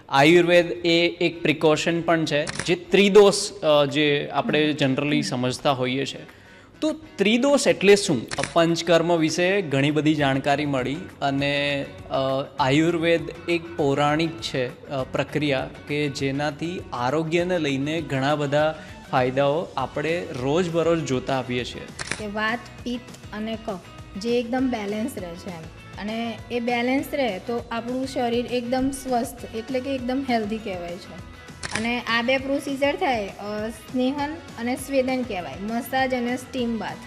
આયુર્વેદ એ એક પ્રિકોશન પણ છે, જે ત્રિદોષ જે આપણે જનરલી સમજતા હોઈએ છીએ. તો ત્રિદોષ એટલે શું? પંચકર્મ વિશે ઘણી બધી જાણકારી મળી અને આયુર્વેદ એક પૌરાણિક છે પ્રક્રિયા કે જેનાથી આરોગ્યને લઈને ઘણા બધા ફાયદાઓ આપણે રોજબરોજ જોતા આવીએ છીએ. કે વાત, પિત્ત અને કફ જે એકદમ બેલેન્સ રહે છે એમ, અને એ બેલેન્સ રહે તો આપણું શરીર એકદમ સ્વસ્થ એટલે કે એકદમ હેલ્ધી કહેવાય છે. અને આ બે પ્રોસિજર થાય સ્નેહન અને સ્વેદન કહેવાય, મસાજ અને સ્ટીમ બાથ.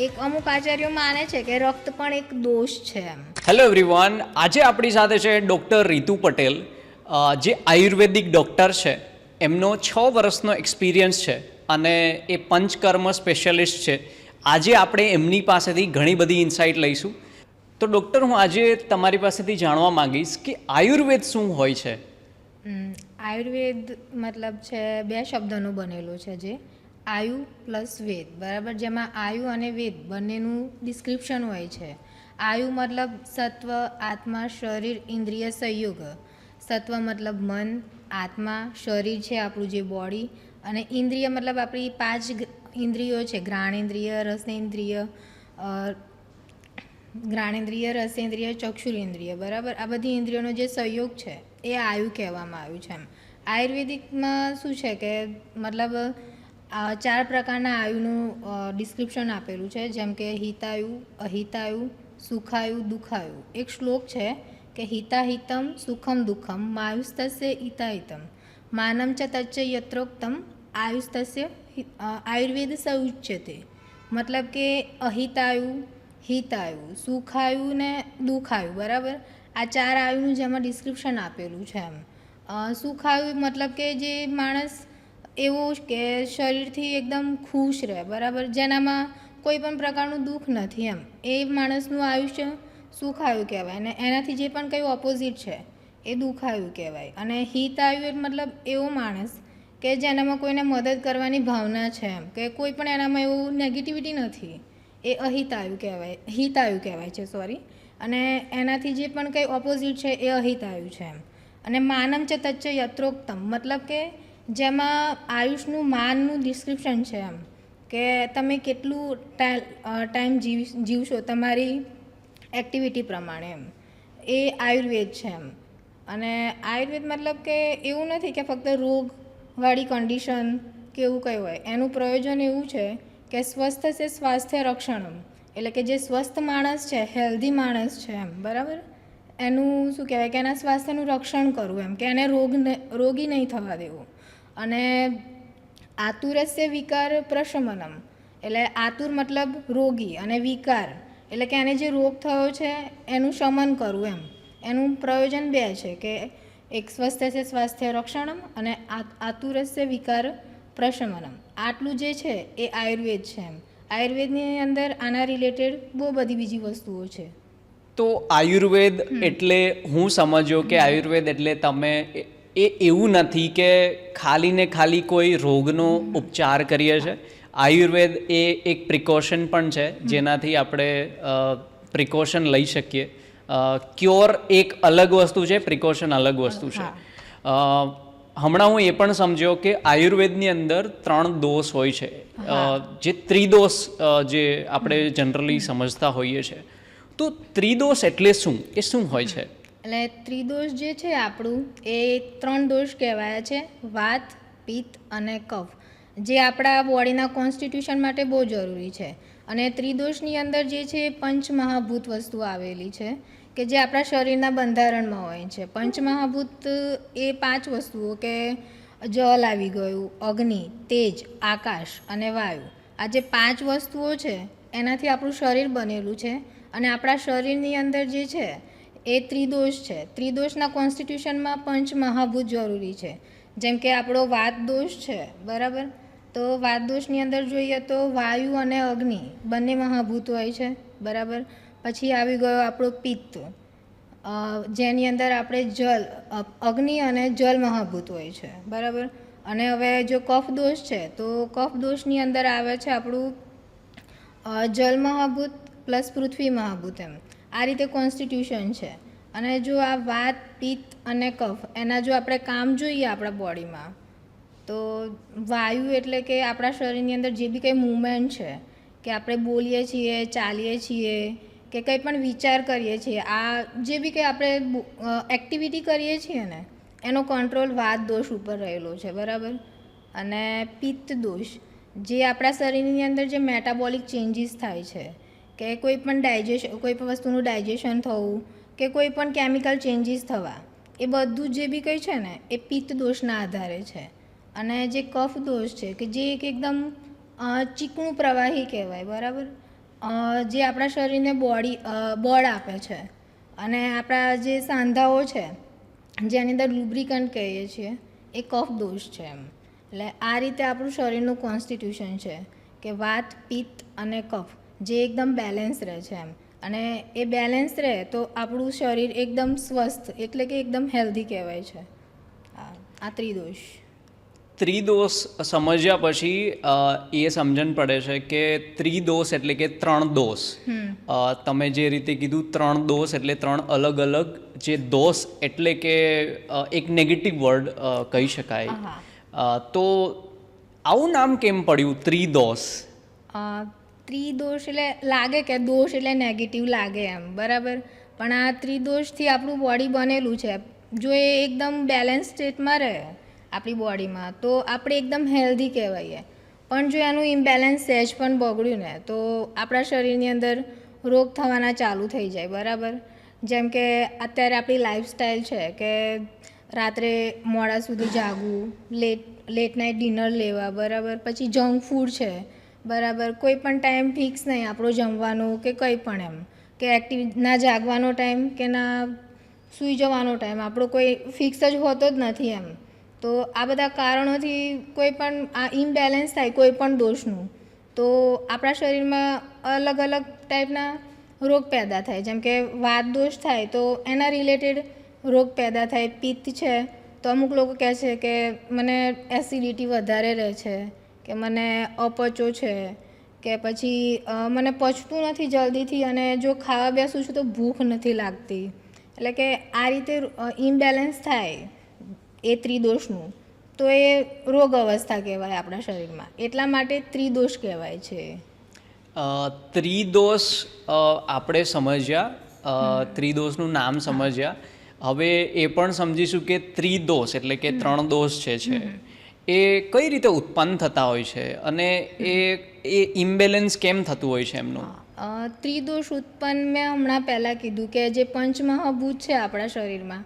એક અમુક આચાર્યો માને છે કે રક્ત પણ એક દોષ છે એમ. હેલો એવરીવન, આજે આપણી સાથે છે ડૉક્ટર રીતુ પટેલ, જે આયુર્વેદિક ડૉક્ટર છે. એમનો 6 વર્ષનો એક્સપિરિયન્સ છે અને એ પંચકર્મ સ્પેશિયાલિસ્ટ છે. આજે આપણે એમની પાસેથી ઘણી બધી ઇન્સાઇટ લઈશું. તો ડૉક્ટર, હું આજે તમારી પાસેથી જાણવા માંગીશ કે આયુર્વેદ શું હોય છે? આયુર્વેદ મતલબ છે 2 શબ્દનું બનેલું છે, જે આયુ પ્લસ વેદ, બરાબર, જેમાં આયુ અને વેદ બંનેનું ડિસ્ક્રિપ્શન હોય છે. આયુ મતલબ સત્વ, આત્મા, શરીર, ઇન્દ્રિય સંયોગ. સત્વ મતલબ મન, આત્મા, શરીર છે આપણું જે બોડી, અને ઇન્દ્રિય મતલબ આપણી 5 ઇન્દ્રિયો છે, ઘ્રાણેન્દ્રિય, રસેન્દ્રિય, ચક્ષુરેન્દ્રિય, બરાબર. આ બધી ઇન્દ્રિયોનો જે સંયોગ છે એ આયુ કહેવામાં આવ્યું છે એમ. આયુર્વેદિકમાં શું છે કે મતલબ 4 પ્રકારના આયુનું ડિસ્ક્રિપ્શન આપેલું છે, જેમ કે હિતાયુ, અહિતાયુ, સુખાયુ, દુખાયુ. એક શ્લોક છે કે હિતાહિતમ સુખમ દુઃખમ માયુસ્તસ્ય હિતાહિતમ માનમ ચ તચ્ચ યત્રોક્તમ આયુસ્તસ્ય આયુર્વેદ સયુચ્યતે. મતલબ કે અહિતાયુ, હિતાયુ, સુખાયુ ને દુખાયુ, બરાબર. આ 4 આયુનું જેમાં ડિસ્ક્રિપ્શન આપેલું છે એમ. સુખાયુ મતલબ કે જે માણસ એવો કે શરીરથી એકદમ ખુશ રહે, બરાબર, જેનામાં કોઈ પણ પ્રકારનું દુઃખ નથી એમ, એ માણસનું આયુષ્ય સુખાયુ કહેવાય. અને એનાથી જે પણ કંઈ ઓપોઝિટ છે એ દુખાયુ કહેવાય. અને હિતાયુ મતલબ એવો માણસ કે જેનામાં કોઈને મદદ કરવાની ભાવના છે એમ, કે કોઈ પણ એનામાં એવું નેગેટિવિટી નથી, એ અહિતાયુ કહેવાય, હિતાયુ કહેવાય છે, સોરી. અને એનાથી જે પણ કંઈ ઓપોઝિટ છે એ અહિતાયુ છે એમ. અને માનમ ચ તચ્ચ યત્રોક્તમ મતલબ કે જેમાં આયુષનું માનનું ડિસ્ક્રિપ્શન છે એમ, કે તમે કેટલું ટાઈમ જીવશો તમારી એક્ટિવિટી પ્રમાણે એમ, એ આયુર્વેદ છે એમ. અને આયુર્વેદ મતલબ કે એવું નથી કે ફક્ત રોગવાળી કન્ડિશન કે એવું કંઈ હોય. એનું પ્રયોજન એવું છે કે સ્વસ્થ છે સ્વાસ્થ્ય રક્ષણમ, એટલે કે જે સ્વસ્થ માણસ છે, હેલ્ધી માણસ છે એમ, બરાબર, એનું શું કહેવાય કે એના સ્વાસ્થ્યનું રક્ષણ કરવું એમ, કે એને રોગી નહીં થવા દેવું. અને આતુરસ્ય વિકાર પ્રશમનમ, એટલે આતુર મતલબ રોગી અને વિકાર એટલે કે એને જે રોગ થયો છે એનું શમન કરવું એમ. એનું પ્રયોજન 2 છે, કે એક સ્વસ્થ છે સ્વાસ્થ્ય રક્ષણમ અને આતુરસ્ય વિકાર પ્રશમનમ. આટલું જે છે એ આયુર્વેદ છે એમ. આયુર્વેદની અંદર આના રિલેટેડ બહુ બધી બીજી વસ્તુઓ છે. તો આયુર્વેદ એટલે હું સમજ્યો કે આયુર્વેદ એટલે તમે એવું નથી કે ખાલી ને ખાલી કોઈ રોગનો ઉપચાર કરીએ છીએ. આયુર્વેદ એ એક પ્રિકોશન પણ છે, જેનાથી આપણે પ્રિકોશન લઈ શકીએ. ક્યોર એક અલગ વસ્તુ છે, પ્રિકોશન અલગ વસ્તુ છે. હમણાં હું એ પણ સમજ્યો કે આયુર્વેદની અંદર 3 દોષ હોય છે, જે ત્રિદોષ જે આપણે જનરલી સમજતા હોઈએ છીએ. તો ત્રિદોષ એટલે શું? એ શું હોય છે? એટલે ત્રિદોષ જે છે આપણું એ 3 દોષ કહેવાયા છે, વાત, પિત્ત અને કફ, જે આપણા બોડીના કોન્સ્ટિટ્યુશન માટે બહુ જરૂરી છે. અને ત્રિદોષની અંદર જે છે પંચમહાભૂત વસ્તુ આવેલી છે, કે જે આપણા શરીરના બંધારણમાં હોય છે. પંચમહાભૂત એ 5 વસ્તુઓ, કે જલ આવી ગયું, અગ્નિ, તેજ, આકાશ અને વાયુ. આ જે 5 વસ્તુઓ છે એનાથી આપણું શરીર બનેલું છે. અને આપણા શરીરની અંદર જે છે એ ત્રિદોષ છે. ત્રિદોષના કોન્સ્ટિટ્યુશનમાં પંચમહાભૂત જરૂરી છે. જેમ કે આપણો વાત દોષ છે, બરાબર, તો વાત દોષની અંદર જોઈએ તો વાયુ અને અગ્નિ બંને મહાભૂત હોય છે, બરાબર. પછી આવી ગયો આપણો પિત્ત, જેની અંદર આપણે અગ્નિ અને જલ મહાભૂત હોય છે, બરાબર. અને હવે જો કફ દોષ છે તો કફ દોષની અંદર આવે છે આપણું જલ મહાભૂત પ્લસ પૃથ્વી મહાભૂત એમ. આ રીતે કોન્સ્ટિટ્યુશન છે. અને જો આ વાત પિત્ત અને કફ એના જો આપણે કામ જોઈએ આપણા બોડીમાં, તો વાયુ એટલે કે આપણા શરીરની અંદર જે બી કંઈ મૂવમેન્ટ છે, કે આપણે બોલીએ છીએ, ચાલીએ છીએ, કે કંઈ પણ વિચાર કરીએ છીએ, આ જે બી કંઈ આપણે એક્ટિવિટી કરીએ છીએ ને, એનો કંટ્રોલ વાત દોષ ઉપર રહેલો છે, બરાબર. અને પિત્ત દોષ જે આપણા શરીરની અંદર જે મેટાબોલિક ચેન્જીસ થાય છે, કે કોઈ પણ વસ્તુનું ડાયજેશન થવું, કે કોઈ પણ કેમિકલ ચેન્જીસ થવા, એ બધું જે બી કંઈ છે ને એ પિત્ત દોષના આધારે છે. અને જે કફ દોષ છે કે જે એકદમ ચીકણું પ્રવાહી કહેવાય, બરાબર, જે આપણા શરીરને બળ આપે છે. અને આપણા જે સાંધાઓ છે જેની અંદર લુબ્રિકન્ટ કહીએ છીએ, એ કફ દોષ છે એમ. એટલે આ રીતે આપણું શરીરનું કોન્સ્ટિટ્યુશન છે કે વાત, પિત્ત અને કફ જે એકદમ બેલેન્સ રહે છે એમ. અને એ બેલેન્સ રહે તો આપણું શરીર એકદમ સ્વસ્થ એટલે કે એકદમ હેલ્ધી કહેવાય છે. આ ત્રિદોષ. ત્રિદોષ સમજ્યા પછી એ સમજણ પડે છે કે ત્રિદોષ એટલે કે 3 દોષ. તમે જે રીતે કીધું 3 દોષ એટલે 3 અલગ અલગ જે દોષ એટલે કે એક નેગેટિવ વર્ડ કહી શકાય. તો આવું નામ કેમ પડ્યું ત્રિદોષ? ત્રિદોષ એટલે લાગે કે દોષ એટલે નેગેટિવ લાગે એમ, બરાબર. પણ આ ત્રિદોષથી આપણું બોડી બનેલું છે. જો એ એકદમ બેલેન્સ સ્ટેટમાં રહે આપણી બોડીમાં તો આપણે એકદમ હેલ્ધી કહેવાઈએ. પણ જો એનું ઇમ્બેલેન્સ સહેજ પણ બગડ્યું ને તો આપણા શરીરની અંદર રોગ થવાના ચાલુ થઈ જાય, બરાબર. જેમ કે અત્યારે આપણી લાઈફસ્ટાઈલ છે કે રાત્રે મોડા સુધી જાગવું, લેટ નાઇટ ડિનર લેવા, બરાબર. પછી જંક ફૂડ છે, બરાબર. કોઈ પણ ટાઈમ ફિક્સ નહીં આપણો જમવાનો કે કંઈ પણ એમ, કે ના જાગવાનો ટાઈમ કે ના સૂઈ જવાનો ટાઈમ આપણો કોઈ ફિક્સ જ હોતો જ નથી એમ. તો આ બધા કારણોથી કોઈ પણ આ ઇમ્બેલેન્સ થાય કોઈ પણ દોષનું, તો આપણા શરીરમાં અલગ અલગ ટાઈપના રોગ પેદા થાય. જેમ કે વાત દોષ થાય તો એના રિલેટેડ રોગ પેદા થાય. પિત્ત છે તો અમુક લોકો કહે છે કે મને એસિડિટી વધારે રહે છે, કે મને અપચો છે, કે પછી મને પચતું નથી જલ્દીથી અને જો ખાવા બેસું છું તો ભૂખ નથી લાગતી. એટલે કે આ રીતે ઇમ્બેલેન્સ થાય એ ત્રિદોષનું તો એ રોગ અવસ્થા કહેવાય આપણા શરીરમાં. એટલા માટે ત્રિદોષ કહેવાય છે. ત્રિદોષ આપણે સમજ્યા, ત્રિદોષનું નામ સમજ્યા. હવે એ પણ સમજીશું કે ત્રિદોષ એટલે કે 3 દોષ છે એ કઈ રીતે ઉત્પન્ન થતા હોય છે અને એ ઇમ્બેલેન્સ કેમ થતું હોય છે એમનું? ત્રિદોષ ઉત્પન્ન મેં હમણાં પહેલાં કીધું કે જે પંચમહાભૂત છે આપણા શરીરમાં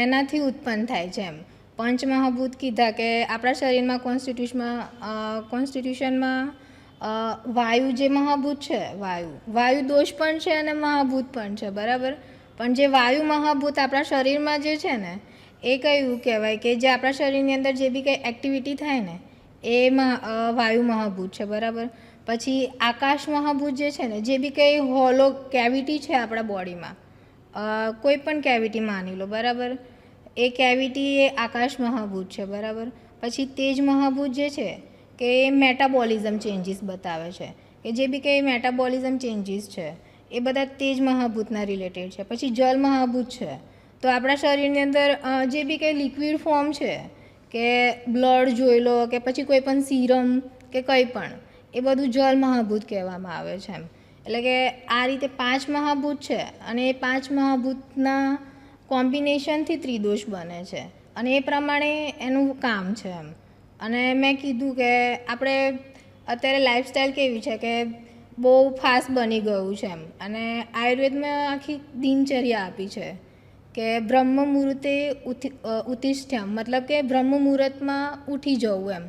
એનાથી ઉત્પન્ન થાય છે એમ. પંચમહાભૂત કીધા કે આપણા શરીરમાં કોન્સ્ટિટ્યુશનમાં વાયુ જે મહાભૂત છે, વાયુ દોષ પણ છે અને મહાભૂત પણ છે, બરાબર. પણ જે વાયુ મહાભૂત આપણા શરીરમાં જે છે ને એ કયું કહેવાય કે જે આપણા શરીરની અંદર જે બી કંઈ એક્ટિવિટી થાય ને એ વાયુ મહાભૂત છે, બરાબર. પછી આકાશ મહાભૂત જે છે ને જે બી કંઈ હોલો કેવિટી છે આપણા બોડીમાં, કોઈ પણ કેવિટી માની લો, બરાબર, એ કેવિટી એ આકાશ મહાભૂત છે, બરાબર. પછી તેજ મહાભૂત જે છે કે એ મેટાબોલિઝમ ચેન્જીસ બતાવે છે, કે જે બી કંઈ મેટાબોલિઝમ ચેન્જીસ છે એ બધા તેજ મહાભૂતના રિલેટેડ છે. પછી જલ મહાભૂત છે તો આપણા શરીરની અંદર જે બી કંઈ લિક્વિડ ફોર્મ છે કે બ્લડ જોઈ લો કે પછી કોઈ પણ સીરમ કે કંઈ પણ, એ બધું જલ મહાભૂત કહેવામાં આવે છે એમ. એટલે કે આ રીતે 5 મહાભૂત છે અને એ 5 મહાભૂતના કોમ્બિનેશનથી ત્રિદોષ બને છે અને એ પ્રમાણે એનું કામ છે એમ. અને મેં કીધું કે આપણે અત્યારે લાઈફસ્ટાઈલ કેવી છે કે બહુ ફાસ્ટ બની ગયું છે એમ. અને આયુર્વેદમાં આખી દિનચર્યા આપી છે કે બ્રહ્મ મુહૂર્તે ઉત્તિષ્ઠ્યમ, મતલબ કે બ્રહ્મ મુહૂર્તમાં ઉઠી જવું એમ.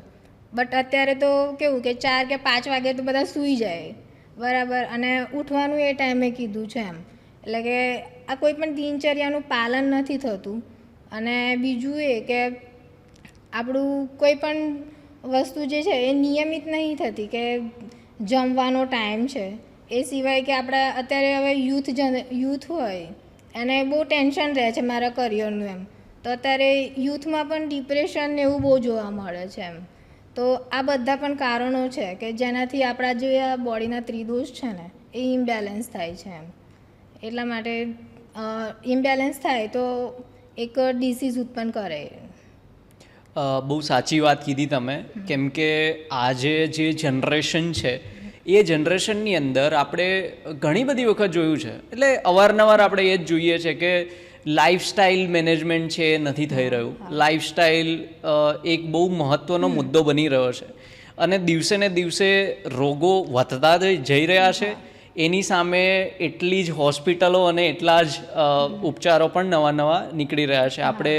બટ અત્યારે તો કેવું કે 4 કે 5 વાગે તો બધા સૂઈ જાય, બરાબર, અને ઉઠવાનું એ ટાઈમે કીધું છે એમ. એટલે કે આ કોઈ પણ દિનચર્યાનું પાલન નથી થતું. અને બીજું એ કે આપણું કોઈ પણ વસ્તુ જે છે એ નિયમિત નહીં થતી, કે જમવાનો ટાઈમ છે એ સિવાય કે આપણા અત્યારે હવે યુથ હોય એને બહુ ટેન્શન રહે છે મારા કરિયરનું એમ, તો અત્યારે યુથમાં પણ ડિપ્રેશન ને એવું બહુ જોવા મળે છે એમ. તો આ બધા પણ કારણો છે કે જેનાથી આપણા જે આ બોડીના ત્રિદોષ છે ને એ ઇમ્બેલેન્સ થાય છે એમ. એટલા માટે ઇમ્બેલેન્સ થાય તો એક ડિસીઝ ઉત્પન્ન કરે. બહુ સાચી વાત કીધી તમે, કેમ કે આજે જે જનરેશન છે એ જનરેશનની અંદર આપણે ઘણી બધી વખત જોયું છે, એટલે અવારનવાર આપણે એ જ જોઈએ છે કે લાઈફસ્ટાઈલ મેનેજમેન્ટ છે એ નથી થઈ રહ્યું. લાઈફસ્ટાઈલ એક બહુ મહત્ત્વનો મુદ્દો બની રહ્યો છે અને દિવસે ને દિવસે રોગો વધતા જઈ રહ્યા છે. એની સામે એટલી જ હોસ્પિટલો અને એટલા જ ઉપચારો પણ નવા નવા નીકળી રહ્યા છે. આપણે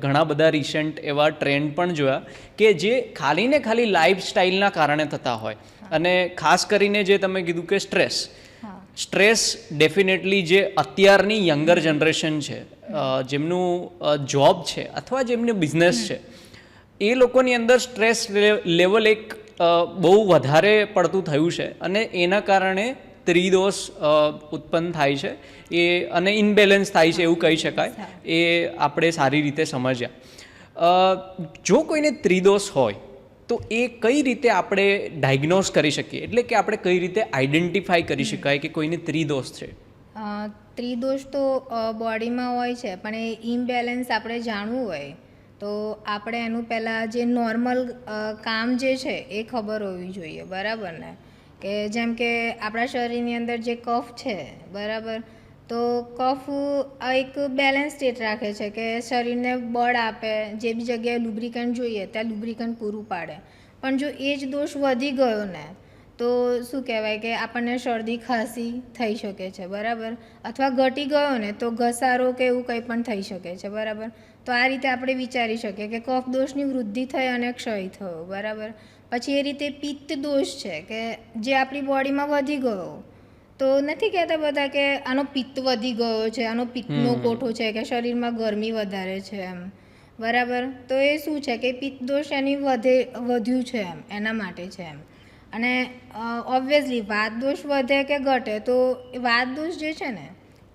ઘણા બધા રિસેન્ટ એવા ટ્રેન્ડ પણ જોયા કે જે ખાલી ને ખાલી લાઈફસ્ટાઈલના કારણે થતા હોય. અને ખાસ કરીને જે તમે કીધું કે સ્ટ્રેસ ડેફિનેટલી જે અત્યારની યંગર જનરેશન છે, જેમનું જોબ છે અથવા જેમનું બિઝનેસ છે, એ લોકોની અંદર સ્ટ્રેસ લેવલ એક બહુ વધારે પડતું થયું છે અને એના કારણે ત્રિદોષ ઉત્પન્ન થાય છે એ અને ઇનબેલેન્સ થાય છે એવું કહી શકાય. એ આપણે સારી રીતે સમજ્યા. જો કોઈને ત્રિદોષ હોય તો એ કઈ રીતે આપણે ડાયગ્નોઝ કરી શકીએ, એટલે કે આપણે કઈ રીતે આઈડેન્ટિફાઈ કરી શકાય કે કોઈને ત્રિદોષ છે? ત્રિદોષ તો બોડીમાં હોય છે, પણ એ ઇમ્બેલેન્સ આપણે જાણવું હોય તો આપણે એનું પહેલાં જે નોર્મલ કામ જે છે એ ખબર હોવી જોઈએ, બરાબર ને? કે જેમ કે આપણા શરીરની અંદર જે કફ છે, બરાબર, તો કફ એક બેલેન્સ સ્ટેટ રાખે છે કે શરીરને બળ આપે, જે બી જગ્યાએ લુબ્રિકન્ટ જોઈએ ત્યાં લુબ્રિકન્ટ પૂરું પાડે. પણ જો એ જ દોષ વધી ગયો ને તો શું કહેવાય કે આપણને શરદી ખાંસી થઈ શકે છે, બરાબર, અથવા ઘટી ગયો ને તો ઘસારો કે એવું કંઈ પણ થઈ શકે છે, બરાબર. તો આ રીતે આપણે વિચારી શકીએ કે કફ દોષની વૃદ્ધિ થઈ અને ક્ષય થયો, બરાબર. પછી એ રીતે પિત્ત દોષ છે કે જે આપણી બોડીમાં વધી ગયો, તો નથી કહેતા બધા કે આનો પિત્ત વધી ગયો છે, આનો પિત્તનો કોઠો છે, કે શરીરમાં ગરમી વધારે છે એમ, બરાબર. તો એ શું છે કે પિત્ત દોષ એની વધ્યું છે એમ, એના માટે છે એમ. અને ઓબ્વિયસલી વાત દોષ વધે કે ઘટે તો વાત દોષ જે છે ને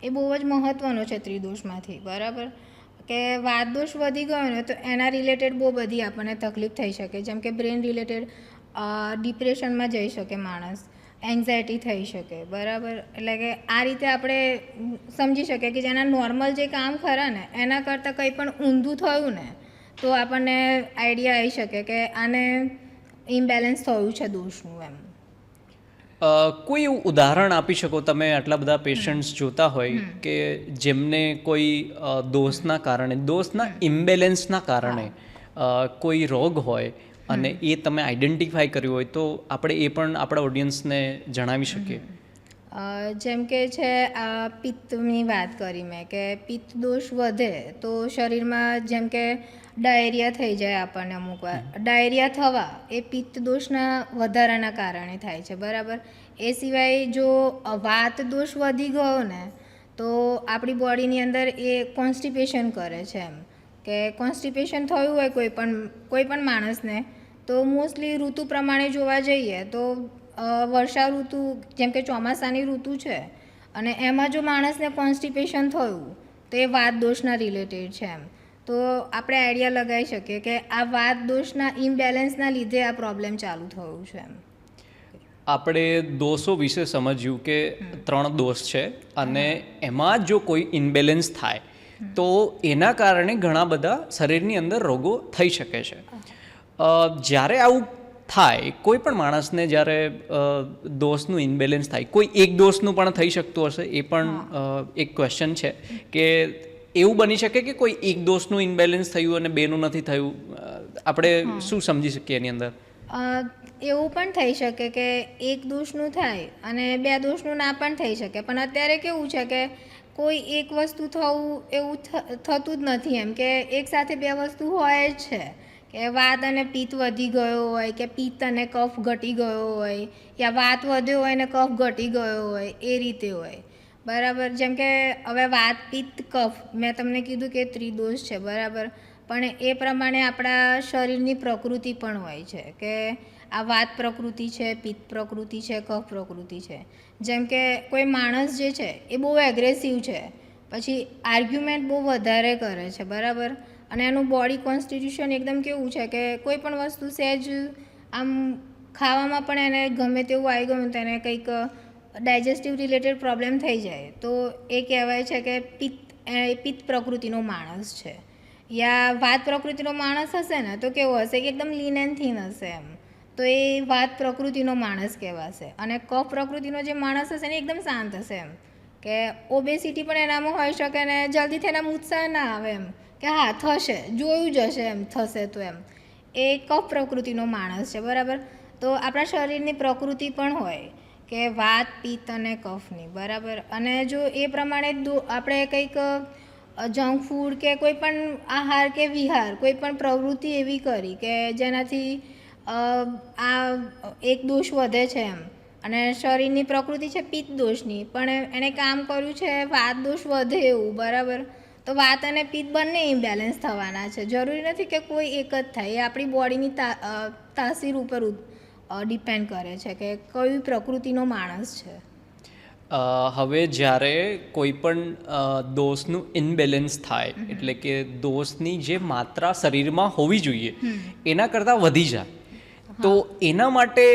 એ બહુ જ મહત્ત્વનો છે ત્રિદોષમાંથી, બરાબર. કે વાત દોષ વધી ગયો ને તો એના રિલેટેડ બહુ બધી આપણને તકલીફ થઈ શકે, જેમ કે બ્રેન રિલેટેડ ડિપ્રેશનમાં જઈ શકે માણસ, એન્ઝાયટી થઈ શકે, બરાબર. એટલે કે આ રીતે આપણે સમજી શકીએ કે જેના નોર્મલ જે કામ ખરા ને એના કરતાં કંઈ પણ ઊંધું થયું ને તો આપણને આઈડિયા આવી શકે કે આને ઇમ્બેલેન્સ થયું છે દોષનું એમ. કોઈ એવું ઉદાહરણ આપી શકો તમે? આટલા બધા પેશન્ટ્સ જોતા હોય કે જેમને કોઈ દોષના કારણે, દોષના ઇમ્બેલેન્સના કારણે કોઈ રોગ હોય અને એ તમે આઈડેન્ટિફાઈ કર્યું હોય તો આપણે એ પણ આપણા ઓડિયન્સને જણાવી શકીએ. જેમ કે છે પિત્તની વાત કરી મેં, કે પિત્ત દોષ વધે તો શરીરમાં જેમ કે ડાયરિયા થઈ જાય આપણને અમુક વાર. ડાયરિયા થવા એ પિત્ત દોષના વધારાના કારણે થાય છે, બરાબર. એ સિવાય જો વાત દોષ વધી ગયો ને તો આપણી બોડીની અંદર એ કોન્સ્ટિપેશન કરે છે એમ, કે કોન્સ્ટિપેશન થયું હોય કોઈ પણ માણસને તો મોસ્ટલી ઋતુ પ્રમાણે જોવા જઈએ તો વર્ષા ઋતુ જેમ કે ચોમાસાની ઋતુ છે અને એમાં જો માણસને કોન્સ્ટિપેશન થયું તો એ વાત દોષના રિલેટેડ છે એમ. તો આપણે આઈડિયા લગાવી શકીએ કે આ વાત દોષના ઇમ્બેલેન્સના લીધે આ પ્રોબ્લેમ ચાલુ થયું છે એમ. આપણે દોષો વિશે સમજ્યું કે 3 દોષ છે અને એમાં જો કોઈ ઇમ્બેલેન્સ થાય તો એના કારણે ઘણા બધા શરીરની અંદર રોગો થઈ શકે છે. જ્યારે આવું થાય કોઈ પણ માણસને, જ્યારે દોષનું ઇમ્બેલેન્સ થાય, કોઈ એક દોષનું પણ થઈ શકતું હશે, એ પણ એક ક્વેશ્ચન છે કે એવું બની શકે કે કોઈ એક દોષનું ઇમ્બેલેન્સ થયું અને બેનું નથી થયું? આપણે શું સમજી શકીએ એની અંદર? એવું પણ થઈ શકે કે એક દોષનું થાય અને 2 દોષનું ના પણ થઈ શકે. પણ અત્યારે કેવું છે કે કોઈ એક વસ્તુ થવું એવું થતું જ નથી એમ, કે એક સાથે 2 વસ્તુ હોય જ છે, કે વાત અને પિત્ત વધી ગયો હોય કે પિત્ત અને કફ ઘટી ગયો હોય, યા વાત વધ્યો હોય ને કફ ઘટી ગયો હોય, એ રીતે હોય, બરાબર. જેમ કે હવે વાત પિત્ત કફ મેં તમને કીધું કે ત્રિદોષ છે, બરાબર. પણ એ પ્રમાણે આપણા શરીરની પ્રકૃતિ પણ હોય છે, કે આ વાત પ્રકૃતિ છે, પિત્ત પ્રકૃતિ છે, કફ પ્રકૃતિ છે. જેમ કે કોઈ માણસ જે છે એ બહુ એગ્રેસિવ છે, પછી આર્ગ્યુમેન્ટ બહુ વધારે કરે છે, બરાબર. અને એનું બોડી કોન્સ્ટિટ્યુશન એકદમ કેવું છે કે કોઈ પણ વસ્તુ સહેજ આમ ખાવામાં પણ એને ગમે તેવું આવી ગયું તો એને કંઈક ડાયજેસ્ટિવ રિલેટેડ પ્રોબ્લેમ થઈ જાય તો એ કહેવાય છે કે પિત્ત પ્રકૃતિનો માણસ છે. યા વાત પ્રકૃતિનો માણસ હશે ને તો કેવો હશે કે એકદમ લીન એન્ડ થીન હશે એમ, તો એ વાત પ્રકૃતિનો માણસ કહેવાશે. અને કફ પ્રકૃતિનો જે માણસ હશે ને એકદમ શાંત હશે એમ, કે ઓબેસિટી પણ એનામાં હોઈ શકે ને જલ્દીથી એનામાં ઉત્સાહ ના આવે એમ કે હા થશે, જોયું જ હશે એમ થશે તો એમ. એ કફ પ્રકૃતિનો માણસ છે, બરાબર. તો આપણા શરીરની પ્રકૃતિ પણ હોય કે વાત પિત્ત અને કફની, બરાબર. અને જો એ પ્રમાણે આપણે કંઈક જંક ફૂડ કે કોઈ પણ આહાર કે વિહાર કોઈ પણ પ્રવૃત્તિ એવી કરી કે જેનાથી આ એક દોષ વધે છે એમ, અને શરીરની પ્રકૃતિ છે પિત્ત દોષની, પણ એણે કામ કર્યું છે વાત દોષ વધે એવું, બરાબર. તો વાત અને પિત્ત બંને ઇમ્બેલેન્સ થવાના છે. જરૂરી નથી કે કોઈ એક જ થાય, એ આપણી બોડીની તાસીર ઉપર ડિપેન્ડ કરે છે કે કઈ પ્રકૃતિનો માણસ છે. હવે જ્યારે કોઈ પણ દોષનું ઇનબેલેન્સ થાય, એટલે કે દોષની જે માત્રા શરીરમાં હોવી જોઈએ એના કરતાં વધી જાય, તો એના માટે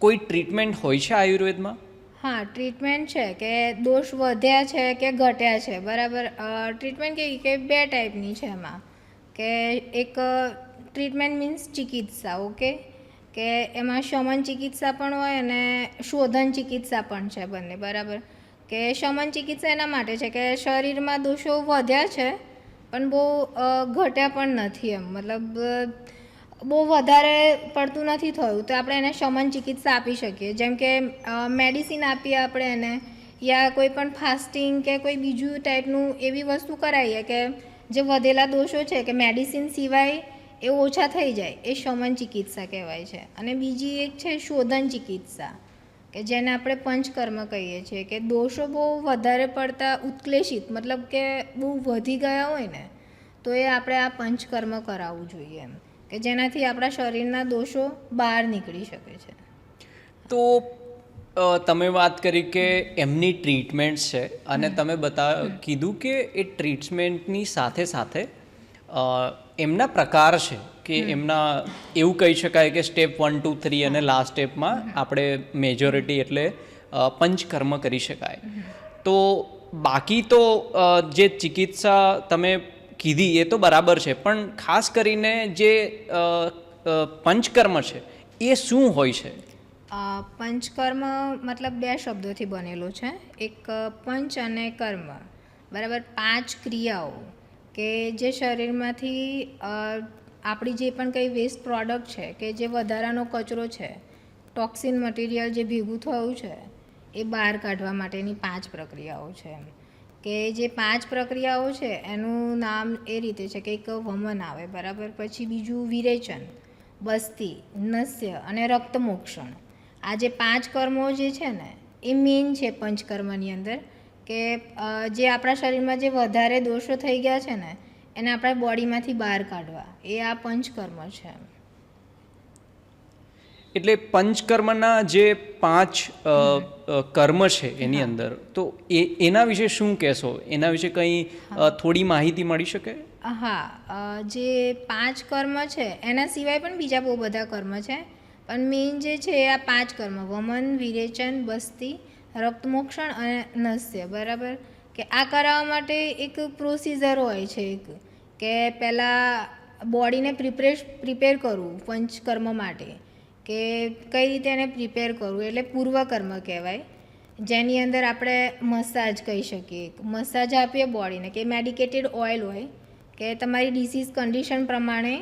કોઈ ટ્રીટમેન્ટ હોય છે આયુર્વેદમાં? હા, ટ્રીટમેન્ટ છે કે દોષ વધ્યા છે કે ઘટ્યા છે, બરાબર. ટ્રીટમેન્ટ કેવી કે 2 ટાઈપની છે એમાં, કે એક ટ્રીટમેન્ટ મીન્સ ચિકિત્સા, ઓકે, કે એમાં શમન ચિકિત્સા પણ હોય અને શોધન ચિકિત્સા પણ છે, બંને, બરાબર. કે શમન ચિકિત્સા એના માટે છે કે શરીરમાં દોષો વધ્યા છે પણ બહુ ઘટ્યા પણ નથી એમ, મતલબ બહુ વધારે પડતું નથી થયું, તો આપણે એને શમન ચિકિત્સા આપી શકીએ. જેમ કે મેડિસિન આપીએ આપણે એને, યા કોઈ પણ ફાસ્ટિંગ કે કોઈ બીજું ટાઈપનું એવી વસ્તુ કરાવીએ કે જે વધેલા દોષો છે કે મેડિસિન સિવાય એ ઓછા થઈ જાય, એ શમન ચિકિત્સા કહેવાય છે. અને બીજી એક છે શોધન ચિકિત્સા, કે જેને આપણે પંચકર્મ કહીએ છીએ, કે દોષો બહુ વધારે પડતા ઉત્ક્લેશિત, મતલબ કે બહુ વધી ગયા હોય ને તો એ આપણે આ પંચકર્મ કરાવવું જોઈએ એમ, કે જેનાથી આપણા શરીરના દોષો બહાર નીકળી શકે છે. તો તમે વાત કરી કે એમની ટ્રીટમેન્ટ છે, અને તમે કીધું કે એ ટ્રીટમેન્ટની સાથે સાથે એમના પ્રકાર છે, કે એમના એવું કહી શકાય કે સ્ટેપ 1, 2, 3 અને લાસ્ટ સ્ટેપમાં આપણે મેજોરિટી એટલે પંચકર્મ કરી શકાય. તો બાકી તો જે ચિકિત્સા તમે કીધી એ તો બરાબર છે, પણ ખાસ કરીને જે પંચકર્મ છે એ શું હોય છે? પંચકર્મ મતલબ 2 શબ્દોથી બનેલો છે, એક પંચ અને કર્મ, બરાબર. 5 ક્રિયાઓ કે જે શરીરમાંથી આપણી જે પણ કંઈ વેસ્ટ પ્રોડક્ટ છે કે જે વધારાનો કચરો છે, ટોક્સિન મટીરિયલ જે ભેગું થયું છે એ બહાર કાઢવા માટેની 5 પ્રક્રિયાઓ છે. કે જે 5 પ્રક્રિયાઓ છે એનું નામ એ રીતે છે કે એક વમન આવે, બરાબર. પછી બીજું વિરેચન, બસ્તી, નસ્ય અને રક્તમોક્ષણ. આ જે 5 કર્મો જે છે ને એ મેઇન છે પંચકર્મની અંદર, કે જે આપણા શરીરમાં જે વધારે દોષો થઈ ગયા છે ને એને આપણા બોડીમાંથી બહાર કાઢવા, એ આ પંચકર્મ છે. એટલે પંચકર્મના જે 5 કર્મ છે એની અંદર, તો એના વિશે શું કહેશો? એના વિશે કંઈ થોડી માહિતી મળી શકે? હા, જે 5 કર્મ છે એના સિવાય પણ બીજા બહુ બધા કર્મ છે, પણ મેઇન જે છે એ આ 5 કર્મ: વમન, વિરેચન, બસ્તી, રક્તમોક્ષણ અને નસ્ય, બરાબર. કે આ કરાવવા માટે એક પ્રોસિજર હોય છે, એક કે પહેલાં બોડીને પ્રિપેર કરવું પંચકર્મ માટે, કે કઈ રીતે એને પ્રિપેર કરવું, એટલે પૂર્વકર્મ કહેવાય, જેની અંદર આપણે મસાજ કહી શકીએ. મસાજ આપીએ બોડીને, કે મેડિકેટેડ ઓઇલ હોય કે તમારી ડિસીઝ કન્ડિશન પ્રમાણે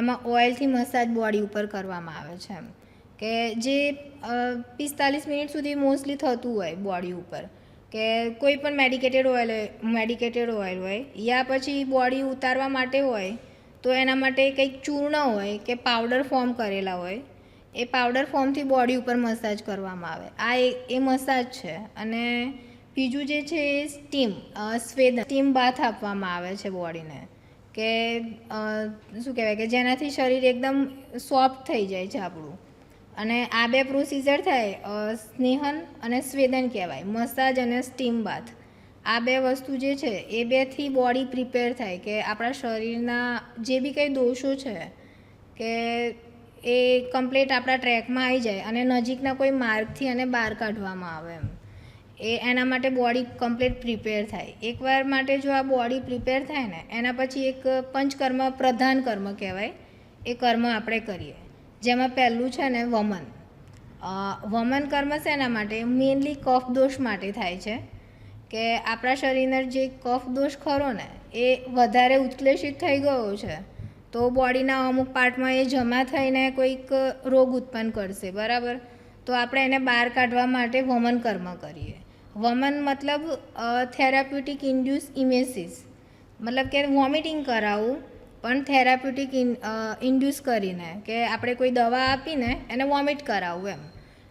એમાં ઓઇલથી મસાજ બોડી ઉપર કરવામાં આવે છે એમ, કે જે 45 મિનિટ સુધી મોસ્ટલી થતું હોય બોડી ઉપર, કે કોઈ પણ મેડિકેટેડ ઓઇલ હોય, યા પછી બોડી ઉતારવા માટે હોય તો એના માટે કંઈક ચૂર્ણ હોય કે પાવડર ફોર્મ કરેલા હોય, એ પાવડર ફોર્મથી બોડી ઉપર મસાજ કરવામાં આવે. આ એ મસાજ છે. અને બીજું જે છે એ સ્ટીમ બાથ આપવામાં આવે છે બોડીને, કે શું કહેવાય કે જેનાથી શરીર એકદમ સોફ્ટ થઈ જાય છે આપણું. અને આ 2 પ્રોસિજર થાય, સ્નેહન અને સ્વેદન કહેવાય, મસાજ અને સ્ટીમ બાથ. આ 2 વસ્તુ જે છે એ 2થી બોડી પ્રિપેર થાય, કે આપણા શરીરના જે બી કંઈ દોષો છે કે એ કમ્પ્લીટ આપણા ટ્રેકમાં આવી જાય અને નજીકના કોઈ માર્ગથી એને બહાર કાઢવામાં આવે એમ. એના માટે બોડી કમ્પ્લીટ પ્રિપેર થાય. એકવાર માટે જો આ બોડી પ્રિપેર થાય ને એના પછી એક પંચકર્મ પ્રધાન કર્મ કહેવાય, એ કર્મ આપણે કરીએ. જેમાં પહેલું છે ને વમન. વમન કર્મ શેના માટે? મેઇનલી કફ દોષ માટે થાય છે કે આપણા શરીરનો જે કફ દોષ ખરો ને એ વધારે ઉત્ક્લેશિત થઈ ગયો છે, તો બોડીના અમુક પાર્ટમાં એ જમા થઈને કોઈક રોગ ઉત્પન્ન કરશે, બરાબર. તો આપણે એને બહાર કાઢવા માટે વમન કર્મ કરીએ. વમન મતલબ થેરાપ્યુટિક ઇન્ડ્યુસ ઇમેસિસ, મતલબ કે વોમિટિંગ કરાવવું પણ થેરાપ્યુટિક ઇન્ડ્યુસ કરીને, કે આપણે કોઈ દવા આપીને એને વોમિટ કરાવવું એમ.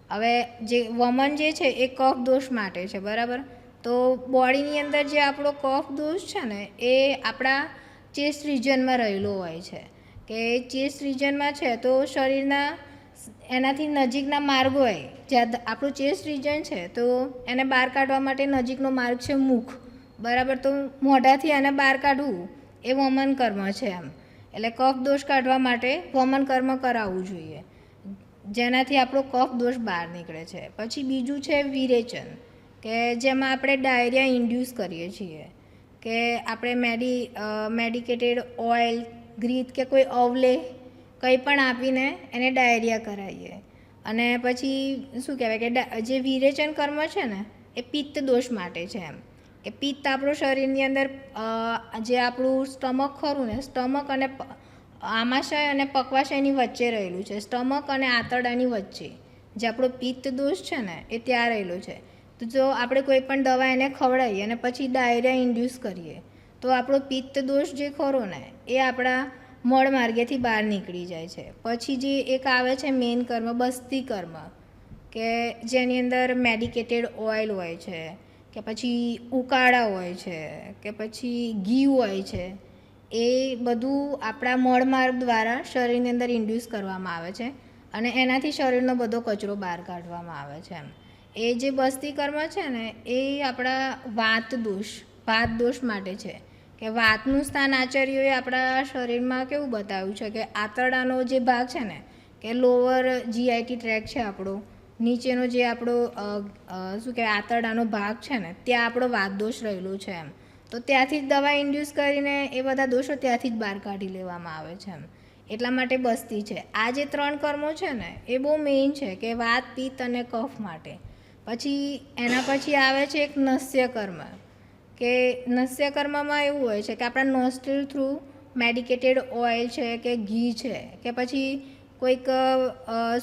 હવે જે વમન જે છે એ કફ દોષ માટે છે, બરાબર. તો બોડીની અંદર જે આપણો કફ દોષ છે ને એ આપણા ચેસ્ટ રિજનમાં રહેલો હોય છે, કે ચેસ્ટ રિજનમાં છે તો શરીરના એનાથી નજીકના માર્ગ હોય, જ્યાં આપણું ચેસ્ટ રિજન છે તો એને બહાર કાઢવા માટે નજીકનો માર્ગ છે મુખ, બરાબર. તો મોઢાથી એને બહાર કાઢવું એ વમન કર્મ છે એમ. એટલે કફ દોષ કાઢવા માટે વમન કર્મ કરાવવું જોઈએ, જેનાથી આપણો કફ દોષ બહાર નીકળે છે. પછી બીજું છે વિરેચન, કે જેમાં આપણે ડાયરિયા ઇન્ડ્યુસ કરીએ છીએ, કે આપણે મેડિકેટેડ ઓઇલ, ગ્રીત કે કોઈ અવલે કંઈ પણ આપીને એને ડાયરિયા કરાવીએ. અને પછી શું કહેવાય કે જે વિરેચન કર્મ છે ને એ પિત્ત દોષ માટે છે એમ, કે પિત્ત આપણું શરીરની અંદર જે આપણું સ્ટમક ખરું ને, સ્ટમક અને આમાશય અને પક્વાશયની વચ્ચે રહેલું છે. સ્ટમક અને આંતરડાની વચ્ચે જે આપણો પિત્ત દોષ છે ને એ ત્યાં રહેલો છે. તો જો આપણે કોઈ પણ દવા એને ખવડાવીએ અને પછી ડાયરિયા ઇન્ડ્યુસ કરીએ તો આપણો પિત્ત દોષ જે ખરો ને એ આપણા મળ માર્ગેથી બહાર નીકળી જાય છે. પછી જે એક આવે છે મેઇન કર્મ, બસ્તી કર્મ, કે જેની અંદર મેડિકેટેડ ઓઇલ હોય છે, કે પછી ઉકાળા હોય છે, કે પછી ઘી હોય છે. એ બધું આપણા મળ માર્ગ દ્વારા શરીરની અંદર ઇન્ડ્યુસ કરવામાં આવે છે અને એનાથી શરીરનો બધો કચરો બહાર કાઢવામાં આવે છે એમ. એ જે બસ્તી કર્મ છે ને એ આપણા વાત દોષ માટે છે, કે વાતનું સ્થાન આચાર્યોએ આપણા શરીરમાં કેવું બતાવ્યું છે કે આંતરડાનો જે ભાગ છે ને, કે લોઅર જીઆઈટી ટ્રેક છે આપણો, નીચેનો જે આપણો શું કહેવાય આંતરડાનો ભાગ છે ને ત્યાં આપણો વાત દોષ રહેલો છે એમ. તો ત્યાંથી જ દવા ઇન્ડ્યુસ કરીને એ બધા દોષો ત્યાંથી જ બહાર કાઢી લેવામાં આવે છે એમ. એટલા માટે બસ્તી છે. આ જે 3 કર્મો છે ને એ બહુ મેઇન છે, કે વાત, પિત્ત અને કફ માટે. પછી એના પછી આવે છે એક નસ્ય કર્મ, કે નસ્ય કર્મમાં એવું હોય છે કે આપણા નોસ્ટ્રિલ થ્રુ મેડિકેટેડ ઓઇલ છે, કે ઘી છે, કે પછી કોઈક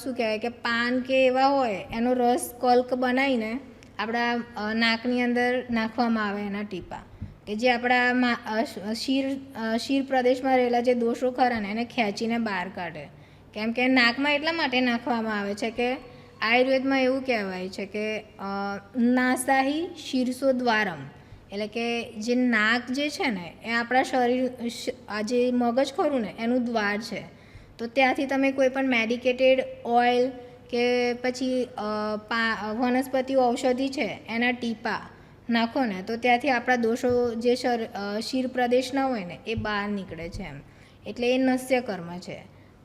શું કહેવાય કે પાન કે એવા હોય એનો રસ કલ્ક બનાવીને આપણા નાકની અંદર નાખવામાં આવે એના ટીપા, કે જે આપણા શીર પ્રદેશમાં રહેલા જે દોષો ખરા ને એને ખેંચીને બહાર કાઢે. કેમ કે નાકમાં એટલા માટે નાખવામાં આવે છે કે આયુર્વેદમાં એવું કહેવાય છે કે નાસાહી શીર્ષો દ્વારમ, એટલે કે જે નાક જે છે ને એ આપણા શરીર આ જે મગજ ખરું ને એનું દ્વાર છે. તો ત્યાંથી તમે કોઈ પણ મેડિકેટેડ ઓઇલ કે પછી વનસ્પતિ ઔષધિ છે એના ટીપા નાખો ને તો ત્યાંથી આપણા દોષો જે શીર પ્રદેશના હોય ને એ બહાર નીકળે છે એમ. એટલે એ નસ્ય કર્મ છે.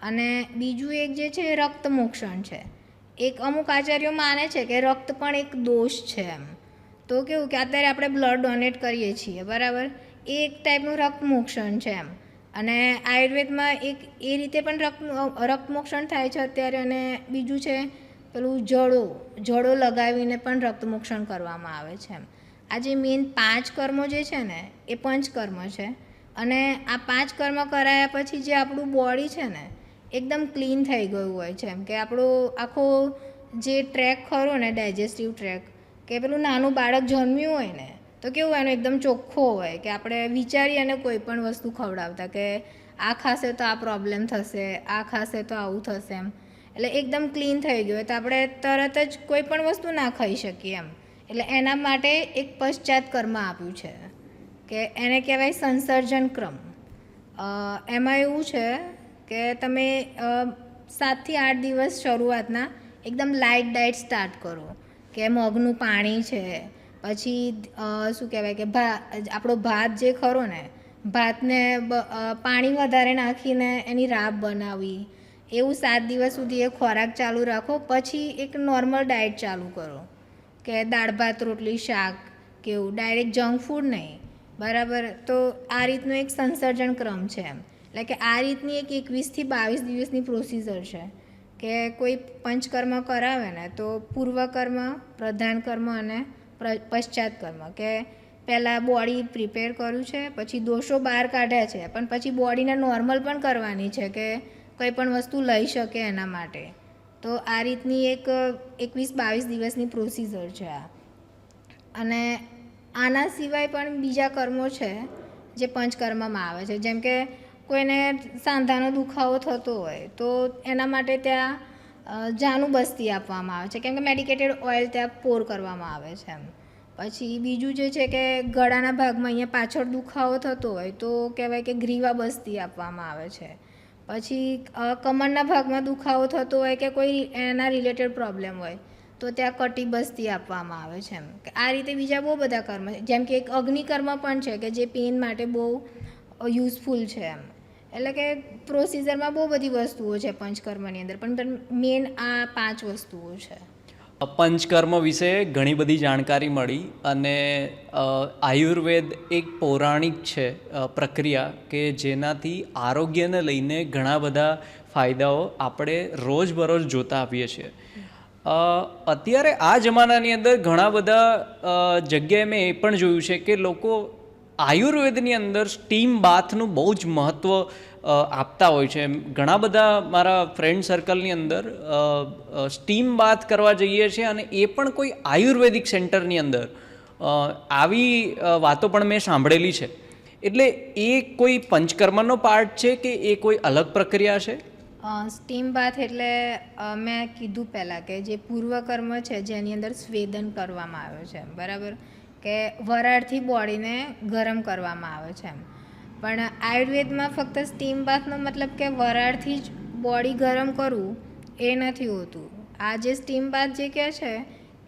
અને બીજું એક જે છે એ રક્ત મોક્ષણ છે. એક અમુક આચાર્યો માને છે કે રક્ત પણ એક દોષ છે એમ. તો કેવું કે અત્યારે આપણે બ્લડ ડોનેટ કરીએ છીએ, બરાબર, એ એક ટાઈપનું રક્ત મોક્ષણ છે એમ. અને આયુર્વેદમાં એક એ રીતે પણ રક્ત મોક્ષણ થાય છે અત્યારે. અને બીજું છે પેલું જડો લગાવીને પણ રક્ત મોક્ષણ કરવામાં આવે છે એમ. આ જે મેઇન 5 કર્મો જે છે ને એ પંચકર્મ છે. અને આ 5 કર્મ કરાયા પછી જે આપણું બોડી છે ને એકદમ ક્લીન થઈ ગયું હોય છે એમ, કે આપણો આખો જે ટ્રેક ખરો ને ડાયજેસ્ટિવ ટ્રેક, કે પેલું નાનું બાળક જન્મ્યું હોય ને તો કેવું એનો એકદમ ચોખ્ખો હોય, કે આપણે વિચારીએ અને કોઈ પણ વસ્તુ ખવડાવતા કે આ ખાશે તો આ પ્રોબ્લેમ થશે, આ ખાશે તો આવું થશે એમ. એટલે એકદમ ક્લીન થઈ ગયું હોય તો આપણે તરત જ કોઈ પણ વસ્તુ ના ખાઈ શકીએ એમ. એટલે એના માટે એક પશ્ચાત કર્મ આપ્યું છે, કે એને કહેવાય સંસર્જન ક્રમ. એમાં એવું છે કે તમે 7 થી 8 દિવસ શરૂઆતના એકદમ લાઇટ ડાયટ સ્ટાર્ટ કરો, કે મગનું પાણી છે, પછી શું કહેવાય કે આપણો ભાત જે ખરો ને ભાતને પાણી વધારે નાખીને એની રાબ બનાવવી, એવું 7 દિવસ સુધી એ ખોરાક ચાલુ રાખો, પછી એક નોર્મલ ડાયટ ચાલુ કરો કે દાળ ભાત રોટલી શાક કે એવું, ડાયરેક્ટ જંક ફૂડ નહીં, બરાબર. તો આ રીતનો એક સંસર્જન ક્રમ છે એમ, એટલે કે આ રીતની એક 21 થી 22 દિવસની પ્રોસિજર છે કે કોઈ પંચકર્મ કરાવે ને તો પૂર્વકર્મ, પ્રધાન કર્મ અને પશ્ચાત કર્મ, કે પહેલાં બોડી પ્રિપેર કર્યું છે, પછી દોષો બહાર કાઢ્યા છે, પણ પછી બોડીને નોર્મલ પણ કરવાની છે કે કંઈ પણ વસ્તુ લઈ શકે એના માટે. તો આ રીતની એક 21-22 દિવસની પ્રોસિજર છે આ. અને આના સિવાય પણ બીજા કર્મો છે જે પંચકર્મમાં આવે છે, જેમ કે કોઈને સાંધાનો દુખાવો થતો હોય તો એના માટે ત્યાં જાનું બસ્તી આપવામાં આવે છે, કેમ કે મેડિકેટેડ ઓઇલ ત્યાં પોર કરવામાં આવે છે એમ. પછી બીજું જે છે કે ગળાના ભાગમાં અહીંયા પાછળ દુખાવો થતો હોય તો કહેવાય કે ગ્રીવા બસ્તી આપવામાં આવે છે. પછી કમરના ભાગમાં દુખાવો થતો હોય કે કોઈ એના રિલેટેડ પ્રોબ્લેમ હોય તો ત્યાં કટી બસ્તી આપવામાં આવે છે એમ. આ રીતે બીજા બહુ બધા કર્મ છે, જેમ કે એક અગ્નિકર્મ પણ છે કે જે પેઇન માટે બહુ યુઝફુલ છે એમ. એટલે કે પ્રોસિજરમાં બહુ બધી વસ્તુઓ છે પંચકર્મની અંદર, પણ મેઇન આ 5 વસ્તુઓ છે. પંચકર્મ વિશે ઘણી બધી જાણકારી મળી, અને આયુર્વેદ એક પૌરાણિક છે પ્રક્રિયા કે જેનાથી આરોગ્યને લઈને ઘણા બધા ફાયદાઓ આપણે રોજબરોજ જોતા આવીએ છીએ. અત્યારે આ જમાનાની અંદર ઘણા બધા જગ્યાએ મેં એ પણ જોયું છે કે લોકો આયુર્વેદની અંદર સ્ટીમ બાથનું બહુ જ મહત્ત્વ આપતા હોય છે. ઘણા બધા મારા ફ્રેન્ડ સર્કલની અંદર સ્ટીમ બાથ કરવા જઈએ છીએ, અને એ પણ કોઈ આયુર્વેદિક સેન્ટરની અંદર. આવી વાતો પણ મેં સાંભળેલી છે. એટલે એ કોઈ પંચકર્મનો પાર્ટ છે કે એ કોઈ અલગ પ્રક્રિયા છે? સ્ટીમ બાથ એટલે મેં કીધું પહેલાં કે જે પૂર્વકર્મ છે જેની અંદર સ્વેદન કરવામાં આવે છે, બરાબર, કે વરાળથી બોડીને ગરમ કરવામાં આવે છે એમ. પણ આયુર્વેદમાં ફક્ત સ્ટીમ બાથનો મતલબ કે વરાળથી જ બોડી ગરમ કરવું એ નથી હોતું. આ જે સ્ટીમ બાથ જે કહે છે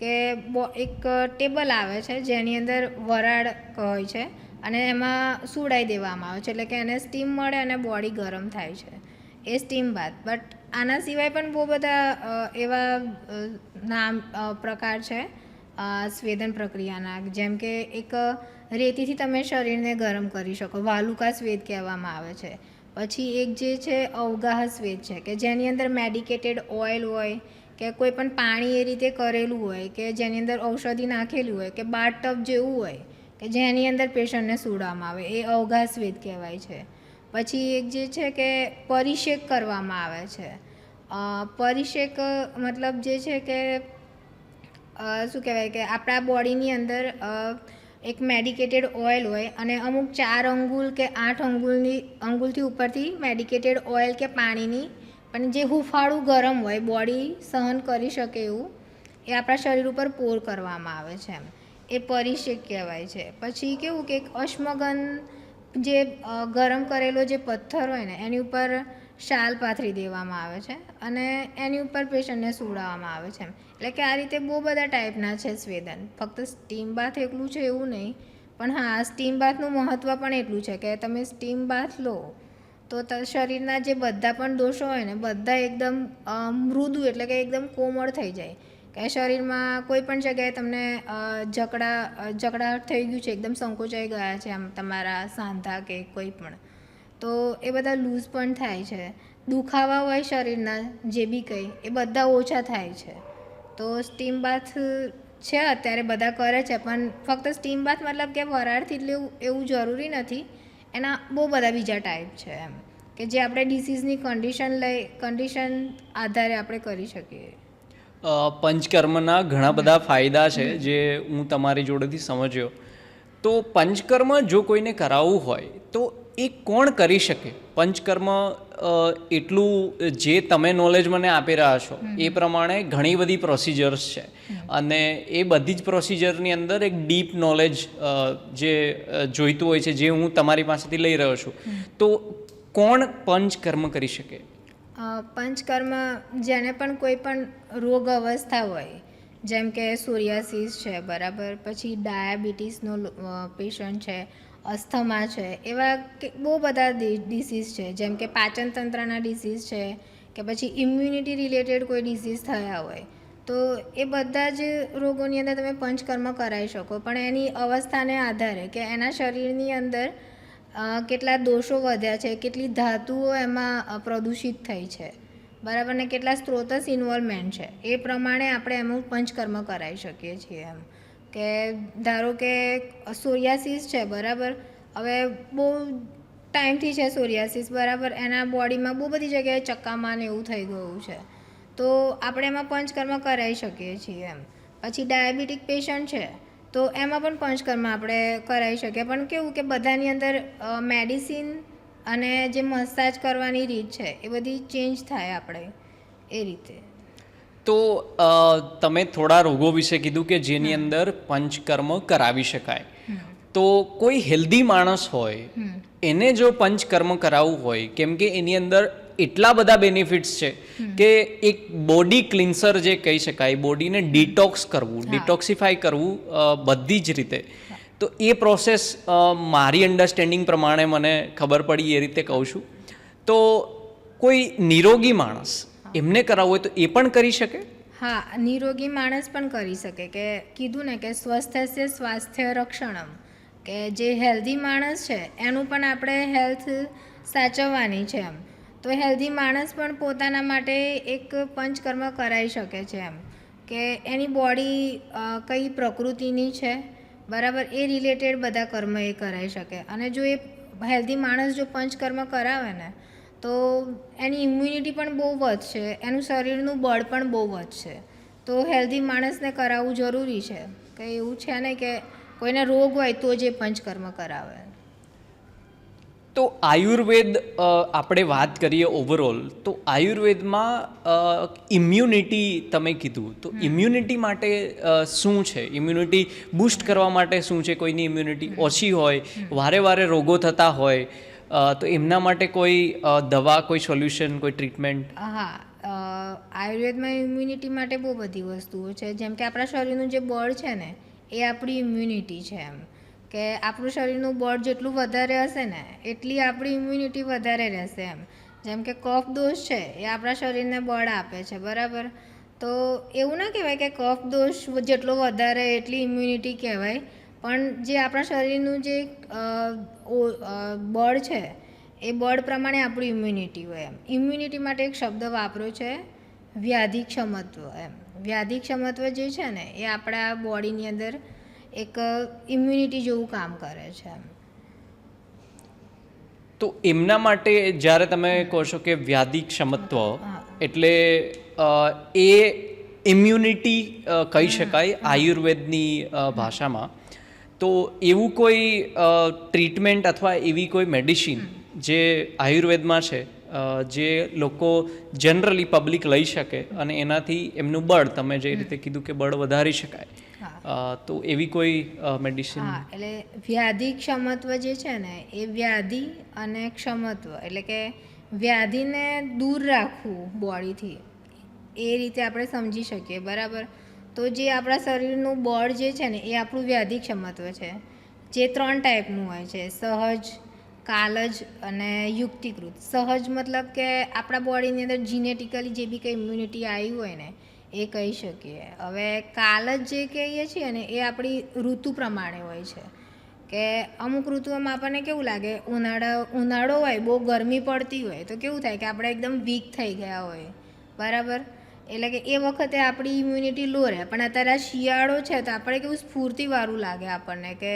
કે એક ટેબલ આવે છે જેની અંદર વરાળ હોય છે અને એમાં સુડાઈ દેવામાં આવે છે, એટલે કે એને સ્ટીમ મળે અને બોડી ગરમ થાય છે, એ સ્ટીમ બાથ. બટ આના સિવાય પણ બહુ બધા એવા પ્રકાર છે સ્વેદન પ્રક્રિયાના, જેમ કે એક રેતીથી તમે શરીરને ગરમ કરી શકો, વાલુકા સ્વેદ કહેવામાં આવે છે. પછી એક જે છે અવગાહ સ્વેદ છે કે જેની અંદર મેડિકેટેડ ઓઇલ હોય કે કોઈ પણ પાણી એ રીતે કરેલું હોય કે જેની અંદર ઔષધિ નાખેલી હોય કે બાથ ટબ જેવું હોય કે જેની અંદર પેશન્ટને સુડાવવામાં આવે, એ અવગાહ સ્વેદ કહેવાય છે. પછી એક જે છે કે પરિષેક કરવામાં આવે છે. પરિષેક મતલબ જે છે કે શું કહેવાય કે આપણા બોડીની અંદર એક મેડિકેટેડ ઓઇલ હોય અને અમુક 4 અંગુલ કે 8 અંગુલથી ઉપરથી મેડિકેટેડ ઓઇલ કે પાણીની પણ જે હુંફાળું ગરમ હોય, બોડી સહન કરી શકે એવું, એ આપણા શરીર ઉપર પોર કરવામાં આવે છે એમ, એ પરિષેક કહેવાય છે. પછી કેવું કે એક અશ્મગન જે ગરમ કરેલો જે પથ્થર હોય ને એની ઉપર શાલ પાથરી દેવામાં આવે છે અને એની ઉપર પેશન્ટને સુડાવવામાં આવે છે એમ. એટલે કે આ રીતે બહુ બધા ટાઈપના છે સ્વેદન, ફક્ત સ્ટીમ બાથ એકલું છે એવું નહીં. પણ હા, સ્ટીમ બાથનું મહત્ત્વ પણ એટલું છે કે તમે સ્ટીમ બાથ લો તો શરીરના જે બધા પણ દોષો હોય ને બધા એકદમ મૃદુ, એટલે કે એકદમ કોમળ થઈ જાય, કે શરીરમાં કોઈ પણ જગ્યાએ તમને જકડાટ થઈ ગયું છે, એકદમ સંકોચાઈ ગયા છે આમ તમારા સાંધા કે કોઈ પણ, તો એ બધા લૂઝ પણ થાય છે. દુખાવા હોય શરીરના જે બી કંઈ, એ બધા ઓછા થાય છે. તો સ્ટીમ બાથ છે અત્યારે બધા કરે છે, પણ ફક્ત સ્ટીમ બાથ મતલબ કે વરાળથી જ લેવું એવું જરૂરી નથી. એના બહુ બધા બીજા ટાઈપ છે એમ, કે જે આપણે ડિસીઝની કન્ડિશન આધારે આપણે કરી શકીએ. પંચકર્મના ઘણા બધા ફાયદા છે જે હું તમારી જોડેથી સમજ્યો. તો પંચકર્મ જો કોઈને કરાવવું હોય તો એ કોણ કરી શકે? પંચકર્મ એટલું જે તમે નોલેજ મને આપી રહ્યા છો એ પ્રમાણે ઘણી બધી પ્રોસિજર્સ છે, અને એ બધી જ પ્રોસિજરની અંદર એક ડીપ નોલેજ જે જોઈતું હોય છે, જે હું તમારી પાસેથી લઈ રહ્યો છું. તો કોણ પંચકર્મ કરી શકે? પંચકર્મ જેને પણ કોઈ પણ રોગ અવસ્થા હોય, જેમ કે સોરિયાસિસ છે, બરાબર, પછી ડાયાબિટીસનો પેશન્ટ છે, અસ્થમા છે, એવા બહુ બધા ડિસીઝ છે, જેમ કે પાચન તંત્રના ડિસીઝ છે કે પછી ઇમ્યુનિટી રિલેટેડ કોઈ ડિઝીઝ થયા હોય તો એ બધા જ રોગોની અંદર તમે પંચકર્મ કરાવી શકો, પણ એની અવસ્થાને આધારે કે એના શરીરની અંદર કેટલા દોષો વધ્યા છે, કેટલી ધાતુઓ એમાં પ્રદૂષિત થઈ છે, બરાબર, ને કેટલા સ્ત્રોતસ ઇન્વોલ્વમેન્ટ છે, એ પ્રમાણે આપણે એમાં પંચકર્મ કરાવી શકીએ છીએ. એમ કે ધારો કે સોરિયાસિસ છે, બરાબર, હવે બહુ ટાઈમથી છે સોરિયાસિસ, બરાબર, એના બોડીમાં બહુ બધી જગ્યાએ ચક્કામાં ને એવું થઈ ગયું છે, તો આપણે એમાં પંચકર્મ કરાવી શકીએ છીએ. એમ પછી ડાયાબિટીક પેશન્ટ છે તો એમાં પણ પંચકર્મ આપણે કરાવી શકીએ, પણ કેવું કે બધાની અંદર મેડિસિન અને જે મસાજ કરવાની રીત છે એ બધી ચેન્જ થાય આપણે એ રીતે. તો તમે થોડા રોગો વિશે કીધું કે જેની અંદર પંચકર્મ કરાવી શકાય, તો કોઈ હેલ્ધી માણસ હોય એને જો પંચકર્મ કરાવવું હોય, કેમ કે એની અંદર એટલા બધા બેનિફિટ્સ છે કે એક બોડી ક્લિન્સર જે કહી શકાય, બોડીને ડિટોક્સ કરવું, ડિટોક્સિફાય કરવું બધી જ રીતે, તો એ પ્રોસેસ મારી અન્ડરસ્ટેન્ડિંગ પ્રમાણે મને ખબર પડી એ રીતે કહું છું. તો કોઈ નિરોગી માણસ એમને કરાવવું હોય તો એ પણ કરી શકે? હા, નિરોગી માણસ પણ કરી શકે, કે કીધું ને કે સ્વસ્થ્ય સ્વાસ્થ્ય રક્ષણમ, કે જે હેલ્ધી માણસ છે એનું પણ આપણે હેલ્થ સાચવવાની છે. એમ તો હેલ્ધી માણસ પણ પોતાના માટે એક પંચકર્મ કરાવી શકે છે. એમ કે એની બોડી કઈ પ્રકૃતિની છે, બરાબર, એ રિલેટેડ બધા કર્મ એ કરાવી શકે. અને જો એ હેલ્ધી માણસ જો પંચકર્મ કરાવે ને તો એની ઇમ્યુનિટી પણ બહુ વધશે, એનું શરીરનું બળ પણ બહુ વધશે. તો હેલ્ધી માણસને કરાવવું જરૂરી છે, કે એવું છે ને કે કોઈને રોગ હોય તો જે પંચકર્મ કરાવે. તો આયુર્વેદ આપણે વાત કરીએ ઓવરઓલ, તો આયુર્વેદમાં ઇમ્યુનિટી તમે કીધું, તો ઇમ્યુનિટી માટે શું છે? ઇમ્યુનિટી બૂસ્ટ કરવા માટે શું છે? કોઈની ઇમ્યુનિટી ઓછી હોય, વારે વારે રોગો થતા હોય, તો એમના માટે કોઈ દવા, કોઈ સોલ્યુશન, કોઈ ટ્રીટમેન્ટ? હા, આયુર્વેદમાં ઇમ્યુનિટી માટે બહુ બધી વસ્તુઓ છે. જેમ કે આપણા શરીરનું જે બળ છે ને એ આપણી ઇમ્યુનિટી છે. એમ કે આપણું શરીરનું બળ જેટલું વધારે હશે ને એટલી આપણી ઇમ્યુનિટી વધારે રહેશે. એમ જેમ કે કફ દોષ છે એ આપણા શરીરને બળ આપે છે, બરાબર, તો એવું ના કહેવાય કે કફ દોષ જેટલો વધારે એટલી ઇમ્યુનિટી કહેવાય, પણ જે આપણા શરીરનું જે બળ છે એ બળ પ્રમાણે આપણી ઇમ્યુનિટી હોય. એમ ઇમ્યુનિટી માટે એક શબ્દ વાપર્યો છે, વ્યાધિક્ષમત્વ. એમ વ્યાધિક્ષમત્વ જે છે ને એ આપણા બોડીની અંદર એક ઇમ્યુનિટી જેવું કામ કરે છે. તો એમના માટે જ્યારે તમે કહો છો કે વ્યાધિ ક્ષમત્વ, એટલે એ ઇમ્યુનિટી કહી શકાય આયુર્વેદની ભાષામાં. તો એવું કોઈ ટ્રીટમેન્ટ અથવા એવી કોઈ મેડિસિન જે આયુર્વેદમાં છે જે લોકો જનરલી પબ્લિક લઈ શકે અને એનાથી એમનું બળ, તમે જે રીતે કીધું કે બળ વધારી શકાય, તો એવી કોઈ મેડિસિન? હા, એટલે વ્યાધિ ક્ષમત્વ જે છે ને એ વ્યાધિ અને ક્ષમત્વ એટલે કે વ્યાધિને દૂર રાખવું બોડીથી, એ રીતે આપણે સમજી શકીએ, બરાબર. તો જે આપણા શરીરનું બળ જે છે ને એ આપણું વ્યાધિ ક્ષમત્વ છે, જે 3 ટાઈપનું હોય છે: સહજ, કાલજ અને યુક્તિકૃત. સહજ મતલબ કે આપણા બોડીની અંદર જીનેટિકલી જે બી કંઈ ઇમ્યુનિટી આવી હોય ને એ કહી શકીએ. હવે કાલજ જે કહીએ છીએ ને એ આપણી ઋતુ પ્રમાણે હોય છે, કે અમુક ઋતુઓમાં આપણને કેવું લાગે, ઉનાળો હોય, બહુ ગરમી પડતી હોય તો કેવું થાય કે આપણે એકદમ વીક થઈ ગયા હોય, બરાબર, એટલે કે એ વખતે આપણી ઇમ્યુનિટી લો રહે. પણ અત્યારે આ શિયાળો છે તો આપણે કેવું સ્ફૂર્તિવાળું લાગે આપણને, કે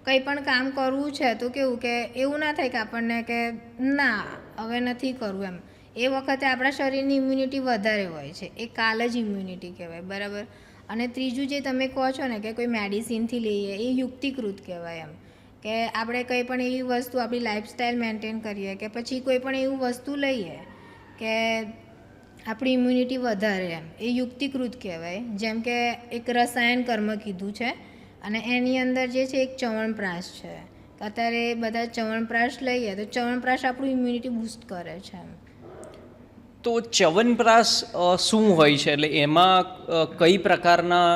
કંઈ પણ કામ કરવું છે તો કેવું કે એવું ના થાય કે આપણને કે ના હવે નથી કરવું. એમ એ વખતે આપણા શરીરની ઇમ્યુનિટી વધારે હોય છે, એ કાલજ ઇમ્યુનિટી કહેવાય, બરાબર. અને ત્રીજું જે તમે કહો છો ને કે કોઈ મેડિસિનથી લઈએ, એ યુક્તિકૃત કહેવાય. એમ કે આપણે કંઈ પણ એવી વસ્તુ આપણી લાઈફસ્ટાઈલ મેન્ટેન કરીએ કે પછી કોઈ પણ એવું વસ્તુ લઈએ કે આપણી ઇમ્યુનિટી વધારે, એમ એ યુક્તિકૃત કહેવાય. જેમ કે એક રસાયણ કર્મ કીધું છે અને એની અંદર જે છે એક ચ્યવનપ્રાશ છે. અત્યારે બધા ચ્યવનપ્રાશ લઈએ તો ચ્યવનપ્રાશ આપણું ઇમ્યુનિટી બૂસ્ટ કરે છે. તો ચ્યવનપ્રાશ શું હોય છે? એટલે એમાં કઈ પ્રકારના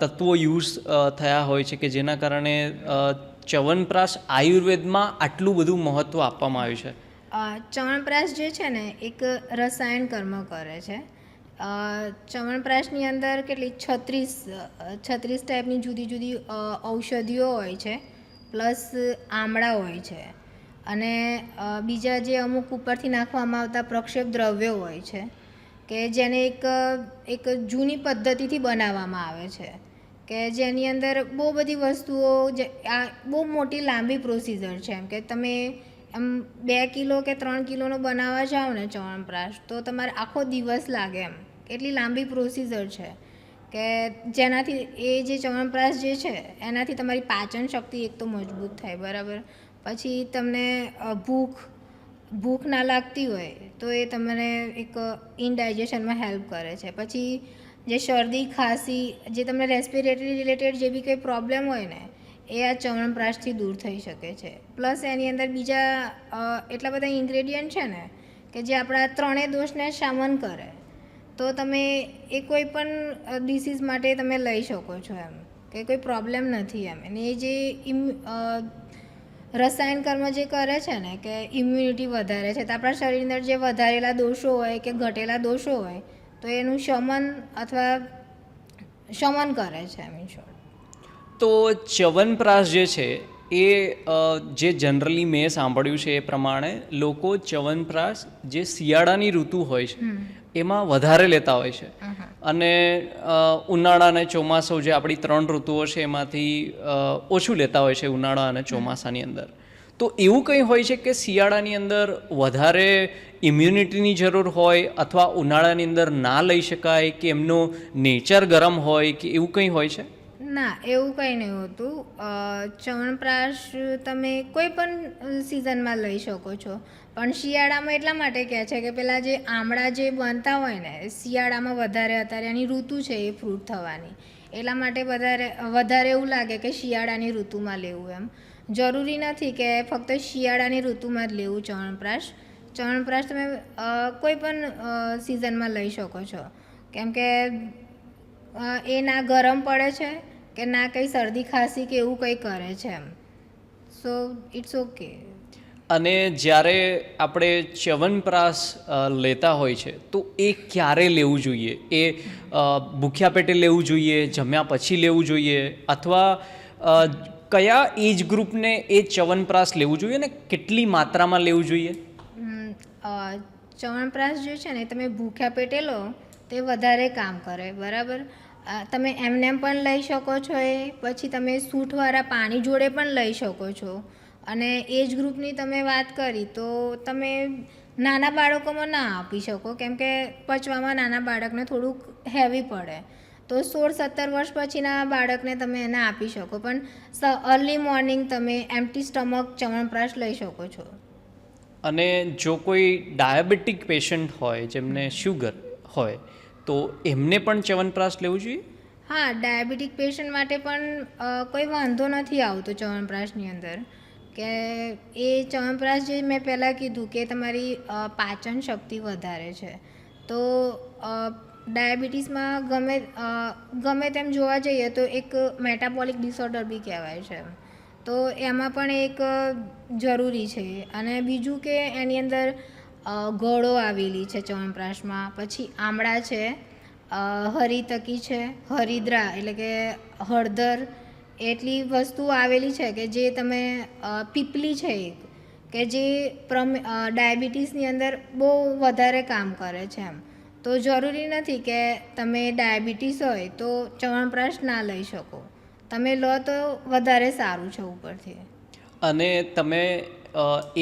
તત્વો યુઝ થયા હોય છે કે જેના કારણે ચ્યવનપ્રાશ આયુર્વેદમાં આટલું બધું મહત્ત્વ આપવામાં આવ્યું છે? ચ્યવનપ્રાશ જે છે ને એક રસાયણ કર્મ કરે છે. ચ્યવનપ્રાશની અંદર કેટલી 36 ટાઈપની જુદી જુદી ઔષધિઓ હોય છે, પ્લસ આમળા હોય છે, અને બીજા જે અમુક ઉપરથી નાખવામાં આવતા પ્રક્ષેપ દ્રવ્યો હોય છે કે જેને એક જૂની પદ્ધતિથી બનાવવામાં આવે છે, કે જેની અંદર બહુ બધી વસ્તુઓ આ બહુ મોટી લાંબી પ્રોસિજર છે. એમ કે તમે એમ 2 કિલો કે 3 કિલોનો બનાવવા જાઓ ને ચ્યવનપ્રાશ તો તમારે આખો દિવસ લાગે, એમ એટલી લાંબી પ્રોસિજર છે કે જેનાથી એ જે ચ્યવનપ્રાશ જે છે એનાથી તમારી પાચન શક્તિ એક તો મજબૂત થાય, બરાબર. પછી તમને ભૂખ ના લાગતી હોય તો એ તમને એક ઇનડાઇજેશનમાં હેલ્પ કરે છે. પછી જે શરદી ખાંસી, જે તમને રેસ્પિરેટરી રિલેટેડ જે બી કંઈ પ્રોબ્લેમ હોય ને એ આ ચ્યવનપ્રાશથી દૂર થઈ શકે છે. પ્લસ એની અંદર બીજા એટલા બધા ઇન્ગ્રેડિયન્ટ છે ને કે જે આપણા ત્રણેય દોષને શામન કરે, તો તમે એ કોઈ પણ ડિસીઝ માટે તમે લઈ શકો છો, એમ કે કોઈ પ્રોબ્લેમ નથી એમ. અને એ જે રસાયણ કર્મ જે કરે છે ને કે ઇમ્યુનિટી વધારે છે, તો આપણા શરીરની અંદર જે વધારેલા દોષો હોય કે ઘટેલા દોષો હોય તો એનું શમન કરે છે, એમ ઇન શોર્ટ. તો ચ્યવનપ્રાશ જે છે એ જે જનરલી મેં સાંભળ્યું છે એ પ્રમાણે લોકો ચ્યવનપ્રાશ જે શિયાળાની ઋતુ હોય છે એમાં વધારે લેતા હોય છે, અને ઉનાળા અને ચોમાસું જે આપણી 3 ઋતુઓ છે એમાંથી ઓછું લેતા હોય છે ઉનાળા અને ચોમાસાની અંદર. તો એવું કંઈ હોય છે કે શિયાળાની અંદર વધારે ઇમ્યુનિટીની જરૂર હોય, અથવા ઉનાળાની અંદર ના લઈ શકાય, કે એમનો નેચર ગરમ હોય, કે એવું કંઈ હોય છે? ના, એવું કંઈ નહીં હોતું. ચ્યવનપ્રાશ તમે કોઈ પણ સિઝનમાં લઈ શકો છો, પણ શિયાળામાં એટલા માટે કહે છે કે પેલા જે આમળા જે બનતા હોય ને શિયાળામાં વધારે, અત્યારે એની ઋતુ છે એ ફ્રૂટ થવાની, એટલા માટે વધારે એવું લાગે કે શિયાળાની ઋતુમાં લેવું. એમ જરૂરી નથી કે ફક્ત શિયાળાની ઋતુમાં જ લેવું ચ્યવનપ્રાશ. ચ્યવનપ્રાશ તમે કોઈ પણ સિઝનમાં લઈ શકો છો, કેમ કે એ ના ગરમ પડે છે કે ના કંઈ શરદી ખાંસી કે એવું કંઈ કરે છે, એમ. So it's okay. અને જ્યારે આપણે ચ્યવનપ્રાશ લેતા હોય છે તો એ ક્યારે લેવું જોઈએ? એ ભૂખ્યા પેટે લેવું જોઈએ, જમ્યા પછી લેવું જોઈએ, અથવા કયા એજ ગ્રુપને એ ચ્યવનપ્રાશ લેવું જોઈએ અને કેટલી માત્રામાં લેવું જોઈએ? ચ્યવનપ્રાશ જે છે ને તમે ભૂખ્યા પેટે લો તે વધારે કામ કરે, બરાબર. તમે એમને પણ લઈ શકો છો, એ પછી તમે સૂંઠવાળા પાણી જોડે પણ લઈ શકો છો. અને એજ ગ્રુપની તમે વાત કરી તો તમે નાના બાળકોમાં ના આપી શકો, કેમ કે પચવામાં નાના બાળકને થોડુંક હેવી પડે. તો 16-17 વર્ષ પછીના બાળકને તમે એને આપી શકો, પણ અર્લી મોર્નિંગ તમે એમ્પ્ટી સ્ટમક ચ્યવનપ્રાશ લઈ શકો છો. અને જો કોઈ ડાયાબિટીક પેશન્ટ હોય, જેમને શુગર હોય, તો એમને પણ ચ્યવનપ્રાશ લેવું જોઈએ? હા, ડાયાબિટીક પેશન્ટ માટે પણ કોઈ વાંધો નથી આવતો ચ્યવનપ્રાશની અંદર, કે એ ચ્યવનપ્રાશ જે મેં પહેલાં કીધું કે તમારી પાચન શક્તિ વધારે છે. તો ડાયાબિટીસમાં ગમે તેમ જોવા જઈએ તો એક મેટાબોલિક ડિસઓર્ડર બી કહેવાય છે, તો એમાં પણ એક જરૂરી છે. અને બીજું કે એની અંદર ગોળો આવેલી છે ચ્યવનપ્રાશમાં, પછી આમળા છે, હરિતકી છે, હરિદ્રા એટલે કે હળદર, એટલી વસ્તુ આવેલી છે કે જે તમે પીપલી છે એક, કે જે ડાયાબિટીસની અંદર બહુ વધારે કામ કરે છે, એમ. તો જરૂરી નથી કે તમે ડાયાબિટીસ હોય તો ચ્યવનપ્રાશ ના લઈ શકો, તમે લો તો વધારે સારું છે ઉપરથી. અને તમે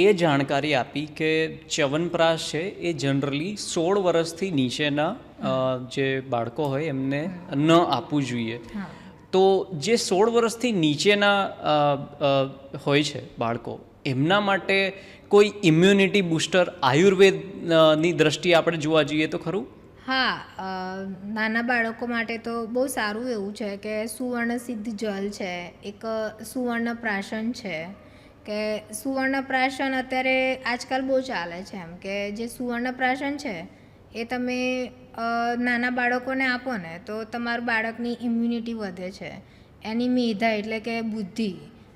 એ જાણકારી આપી કે ચ્યવનપ્રાશ છે એ જનરલી 16 વર્ષથી નીચેના જે બાળકો હોય એમને ન આપવું જોઈએ. તો જે 16 વર્ષથી નીચેના હોય છે બાળકો, એમના માટે કોઈ ઇમ્યુનિટી બૂસ્ટર આયુર્વેદની દ્રષ્ટિએ આપણે જોવા જઈએ તો ખરું? હા, નાના બાળકો માટે તો બહુ સારું એવું છે કે સુવર્ણ સિદ્ધ જલ છે, એક સુવર્ણ પ્રાશન છે, કે સુવર્ણ પ્રાશન અત્યારે આજકાલ બહુ ચાલે છે, એમ કે જે સુવર્ણ પ્રાશન છે એ તમે નાના બાળકોને આપો ને તો તમારું બાળકની ઇમ્યુનિટી વધે છે, એની મેધા એટલે કે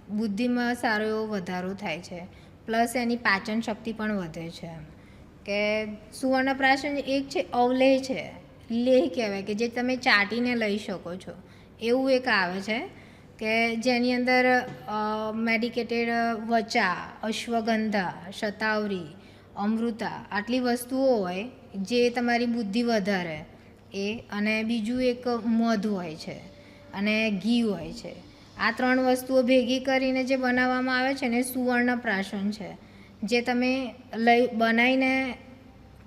બુદ્ધિમાં સારો એવો વધારો થાય છે. પ્લસ એની પાચન શક્તિ પણ વધે છે એમ કે સુવર્ણપ્રાશન એક છે અવલેહ છે, લેહ કહેવાય કે જે તમે ચાટીને લઈ શકો છો એવું એક આવે છે કે જેની અંદર મેડિકેટેડ વચા, અશ્વગંધા, શતાવરી, અમૃતા આટલી વસ્તુઓ હોય જે તમારી બુદ્ધિ વધારે એ, અને બીજું એક મધ હોય છે અને ઘી હોય છે. આ 3 વસ્તુઓ ભેગી કરીને જે બનાવવામાં આવે છે ને સુવર્ણપ્રાશન છે, જે તમે બનાવીને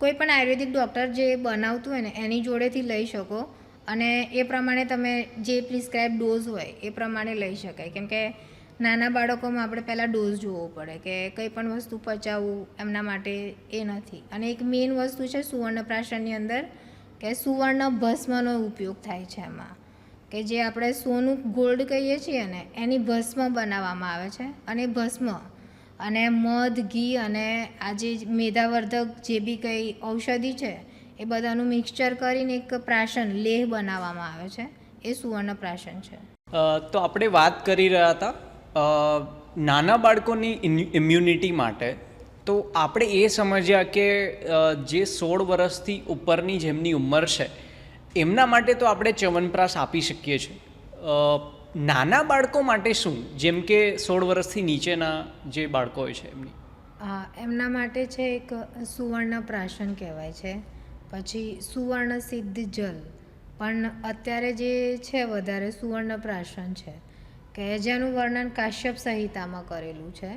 કોઈ પણ આયુર્વેદિક ડૉક્ટર જે બનાવતું હોય ને એની જોડેથી લઈ શકો અને એ પ્રમાણે તમે જે પ્રિસ્ક્રાઇબ ડોઝ હોય એ પ્રમાણે લઈ શકાય. કેમ કે નાના બાળકોમાં આપણે પહેલાં ડોઝ જોવો પડે કે કંઈ પણ વસ્તુ પચાવવું એમના માટે એ નથી. અને એક મેઇન વસ્તુ છે સુવર્ણપ્રાશનની અંદર કે સુવર્ણ ભસ્મનો ઉપયોગ થાય છે એમાં, કે જે આપણે સોનું ગોલ્ડ કહીએ છીએ ને એની ભસ્મ બનાવવામાં આવે છે. અને ભસ્મ અને મધ, ઘી અને આ જે મેધાવર્ધક જે બી કંઈ ઔષધિ છે એ બધાનું મિક્સચર કરીને એક પ્રાશન લેહ બનાવવામાં આવે છે, એ સુવર્ણપ્રાશન છે. તો આપણે વાત કરી રહ્યા હતા નાના બાળકોની ઇમ્યુનિટી માટે. તો આપણે એ સમજ્યા કે જે 16 વર્ષથી ઉપરની જેમની ઉંમર છે એમના માટે તો આપણે ચ્યવનપ્રાશ આપી શકીએ છીએ. નાના બાળકો માટે શું, જેમ કે 16 વર્ષથી નીચેના જે બાળકો હોય છે એમની? એમના માટે છે એક સુવર્ણપ્રાશન કહેવાય છે, પછી સુવર્ણ સિદ્ધ જલ, પણ અત્યારે જે છે વધારે સુવર્ણપ્રાશન છે કે જેનું વર્ણન કાશ્યપ સંહિતામાં કરેલું છે.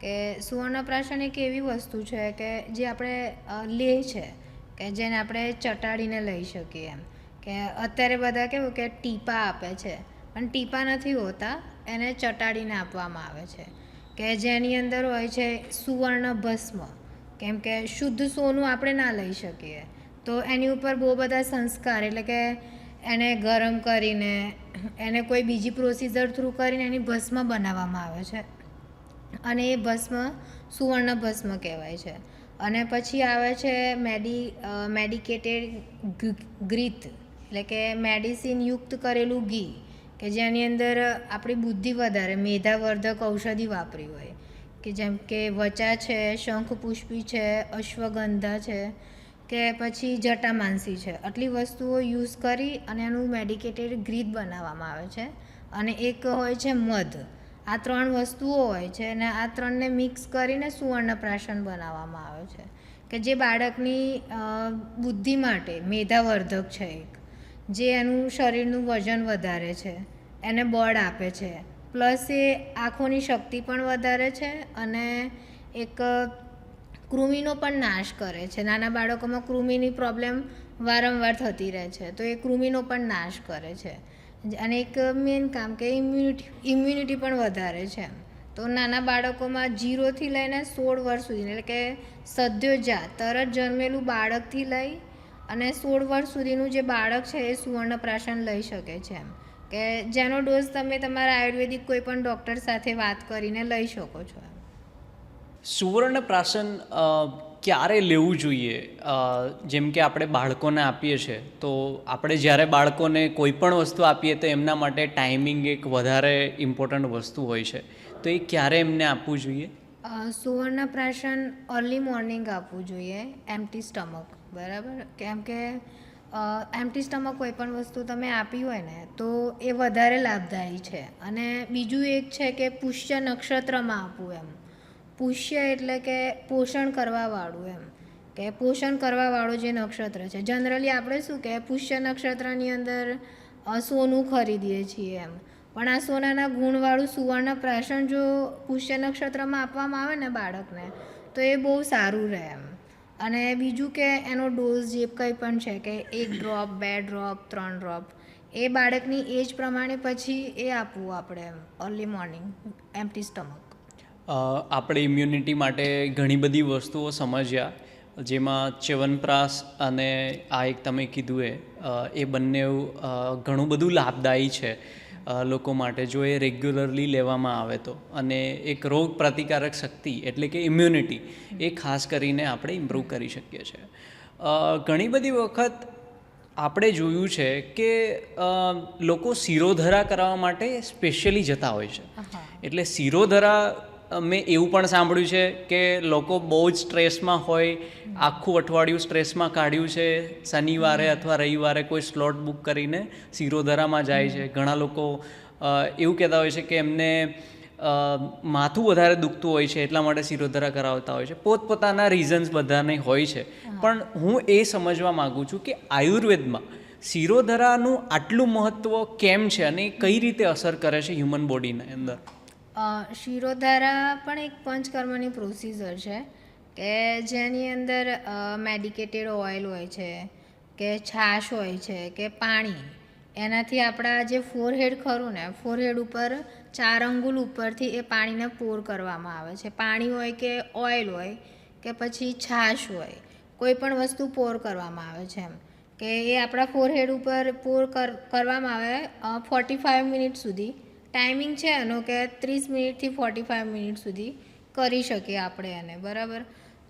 કે સુવર્ણપ્રાશન એક એવી વસ્તુ છે કે જે આપણે લેહ છે કે જેને આપણે ચટાડીને લઈ શકીએ એમ. કે અત્યારે બધા કેવું કે ટીપા આપે છે, પણ ટીપા નથી હોતા, એને ચટાડીને આપવામાં આવે છે કે જેની અંદર હોય છે સુવર્ણ ભસ્મ. કેમ કે શુદ્ધ સોનું આપણે ના લઈ શકીએ તો એની ઉપર બહુ બધા સંસ્કાર એટલે કે એને ગરમ કરીને એને કોઈ બીજી પ્રોસિજર થ્રુ કરીને એની ભસ્મ બનાવવામાં આવે છે અને એ ભસ્મ સુવર્ણ ભસ્મ કહેવાય છે. અને પછી આવે છે મેડિકેટેડ ઘી, એટલે કે મેડિસિન યુક્ત કરેલું ઘી કે જેની અંદર આપણી બુદ્ધિ વધારે મેધાવર્ધક ઔષધિ વાપરી હોય કે જેમ કે વચા છે, શંખપુષ્પી છે, અશ્વગંધા છે કે પછી જટામાનસી છે, આટલી વસ્તુઓ યુઝ કરી અને એનું મેડિકેટેડ ઘી બનાવવામાં આવે છે. અને એક હોય છે મધ. આ 3 વસ્તુઓ હોય છે અને આ 3ને મિક્સ કરીને સુવર્ણપ્રાશન બનાવવામાં આવે છે કે જે બાળકની બુદ્ધિ માટે મેધાવર્ધક છે એક, જે એનું શરીરનું વજન વધારે છે, એને બળ આપે છે, પ્લસ એ આંખોની શક્તિ પણ વધારે છે અને એક કૃમિનો પણ નાશ કરે છે. નાના બાળકોમાં કૃમિની પ્રોબ્લેમ વારંવાર થતી રહે છે, તો એ કૃમિનો પણ નાશ કરે છે. અને એક મેઇન કામ કે ઇમ્યુનિટી પણ વધારે છે. તો નાના બાળકોમાં 0થી લઈને 16 વર્ષ સુધી, એટલે કે સદ્યોજાત તરત જન્મેલું બાળકથી લઈ અને 16 વર્ષ સુધીનું જે બાળક છે એ સુવર્ણપ્રાશન લઈ શકે છે એમ, કે જેનો ડોઝ તમે તમારા આયુર્વેદિક કોઈ પણ ડૉક્ટર સાથે વાત કરીને લઈ શકો છો. સુવર્ણપ્રાશન ક્યારે લેવું જોઈએ? જેમ કે આપણે બાળકોને આપીએ છીએ તો આપણે જ્યારે બાળકોને કોઈ પણ વસ્તુ આપીએ તો એમના માટે ટાઈમિંગ એક વધારે ઇમ્પોર્ટન્ટ વસ્તુ હોય છે, તો એ ક્યારે એમને આપવું જોઈએ? સુવર્ણપ્રાશન અર્લી મોર્નિંગ આપવું જોઈએ, એમ્પ્ટી સ્ટમક, બરાબર. કેમ કે એમ્પ્ટી સ્ટમક કોઈ પણ વસ્તુ તમે આપી હોય ને તો એ વધારે લાભદાયી છે. અને બીજું એક છે કે પુષ્ય નક્ષત્રમાં આપવું એમ. પુષ્ય એટલે કે પોષણ કરવાવાળું એમ, કે પોષણ કરવાવાળું જે નક્ષત્ર છે. જનરલી આપણે શું કે પુષ્ય નક્ષત્રની અંદર સોનું ખરીદીએ છીએ એમ, પણ આ સોનાના ગુણવાળું સુવર્ણપ્રાશન જો પુષ્ય નક્ષત્રમાં આપવામાં આવે ને બાળકને તો એ બહુ સારું રહે એમ. અને બીજું કે એનો ડોઝ જે કંઈ પણ છે કે 1 ડ્રોપ, 2 ડ્રોપ, 3 ડ્રોપ, એ બાળકની એજ પ્રમાણે પછી એ આપવું આપણે એમ અર્લી મોર્નિંગ એમ્પ્ટી સ્ટમક. આપણે ઇમ્યુનિટી માટે ઘણી બધી વસ્તુઓ સમજ્યા, જેમાં ચ્યવનપ્રાશ અને આ એક તમે કીધું એ બંને ઘણું બધું લાભદાયી છે લોકો માટે જો એ રેગ્યુલરલી લેવામાં આવે તો. અને એક રોગ પ્રતિકારક શક્તિ એટલે કે ઇમ્યુનિટી એ ખાસ કરીને આપણે ઇમ્પ્રૂવ કરી શકીએ છીએ. ઘણી બધી વખત આપણે જોયું છે કે લોકો શિરોધરા કરવા માટે સ્પેશિયલી જતા હોય છે. એટલે શિરોધરા મેં એવું પણ સાંભળ્યું છે કે લોકો બહુ જ સ્ટ્રેસમાં હોય, આખું અઠવાડિયું સ્ટ્રેસમાં કાઢ્યું છે, શનિવારે અથવા રવિવારે કોઈ સ્લોટ બુક કરીને શિરોધરામાં જાય છે. ઘણા લોકો એવું કહેતા હોય છે કે એમને માથું વધારે દુખતું હોય છે એટલા માટે શિરોધરા કરાવતા હોય છે. પોતપોતાના રીઝન્સ બધાને હોય છે. પણ હું એ સમજવા માગું છું કે આયુર્વેદમાં શિરોધરાનું આટલું મહત્ત્વ કેમ છે અને કઈ રીતે અસર કરે છે હ્યુમન બોડીને અંદર? શિરોધારા પણ એક પંચકર્મની પ્રોસિજર છે કે જેની અંદર મેડિકેટેડ ઓઇલ હોય છે કે છાશ હોય છે કે પાણી, એનાથી આપણા જે ફોરહેડ ખરું ને, ફોરહેડ ઉપર 4 અંગુલ ઉપરથી એ પાણીને પોર કરવામાં આવે છે. પાણી હોય કે ઓઇલ હોય કે પછી છાશ હોય, કોઈ પણ વસ્તુ પોર કરવામાં આવે છે. એમ કે એ આપણા ફોરહેડ ઉપર પોર કરવામાં આવે 45 મિનિટ સુધી. ટાઈમિંગ છે એનો કે 30 મિનિટથી 45 મિનિટ સુધી કરી શકીએ આપણે એને, બરાબર.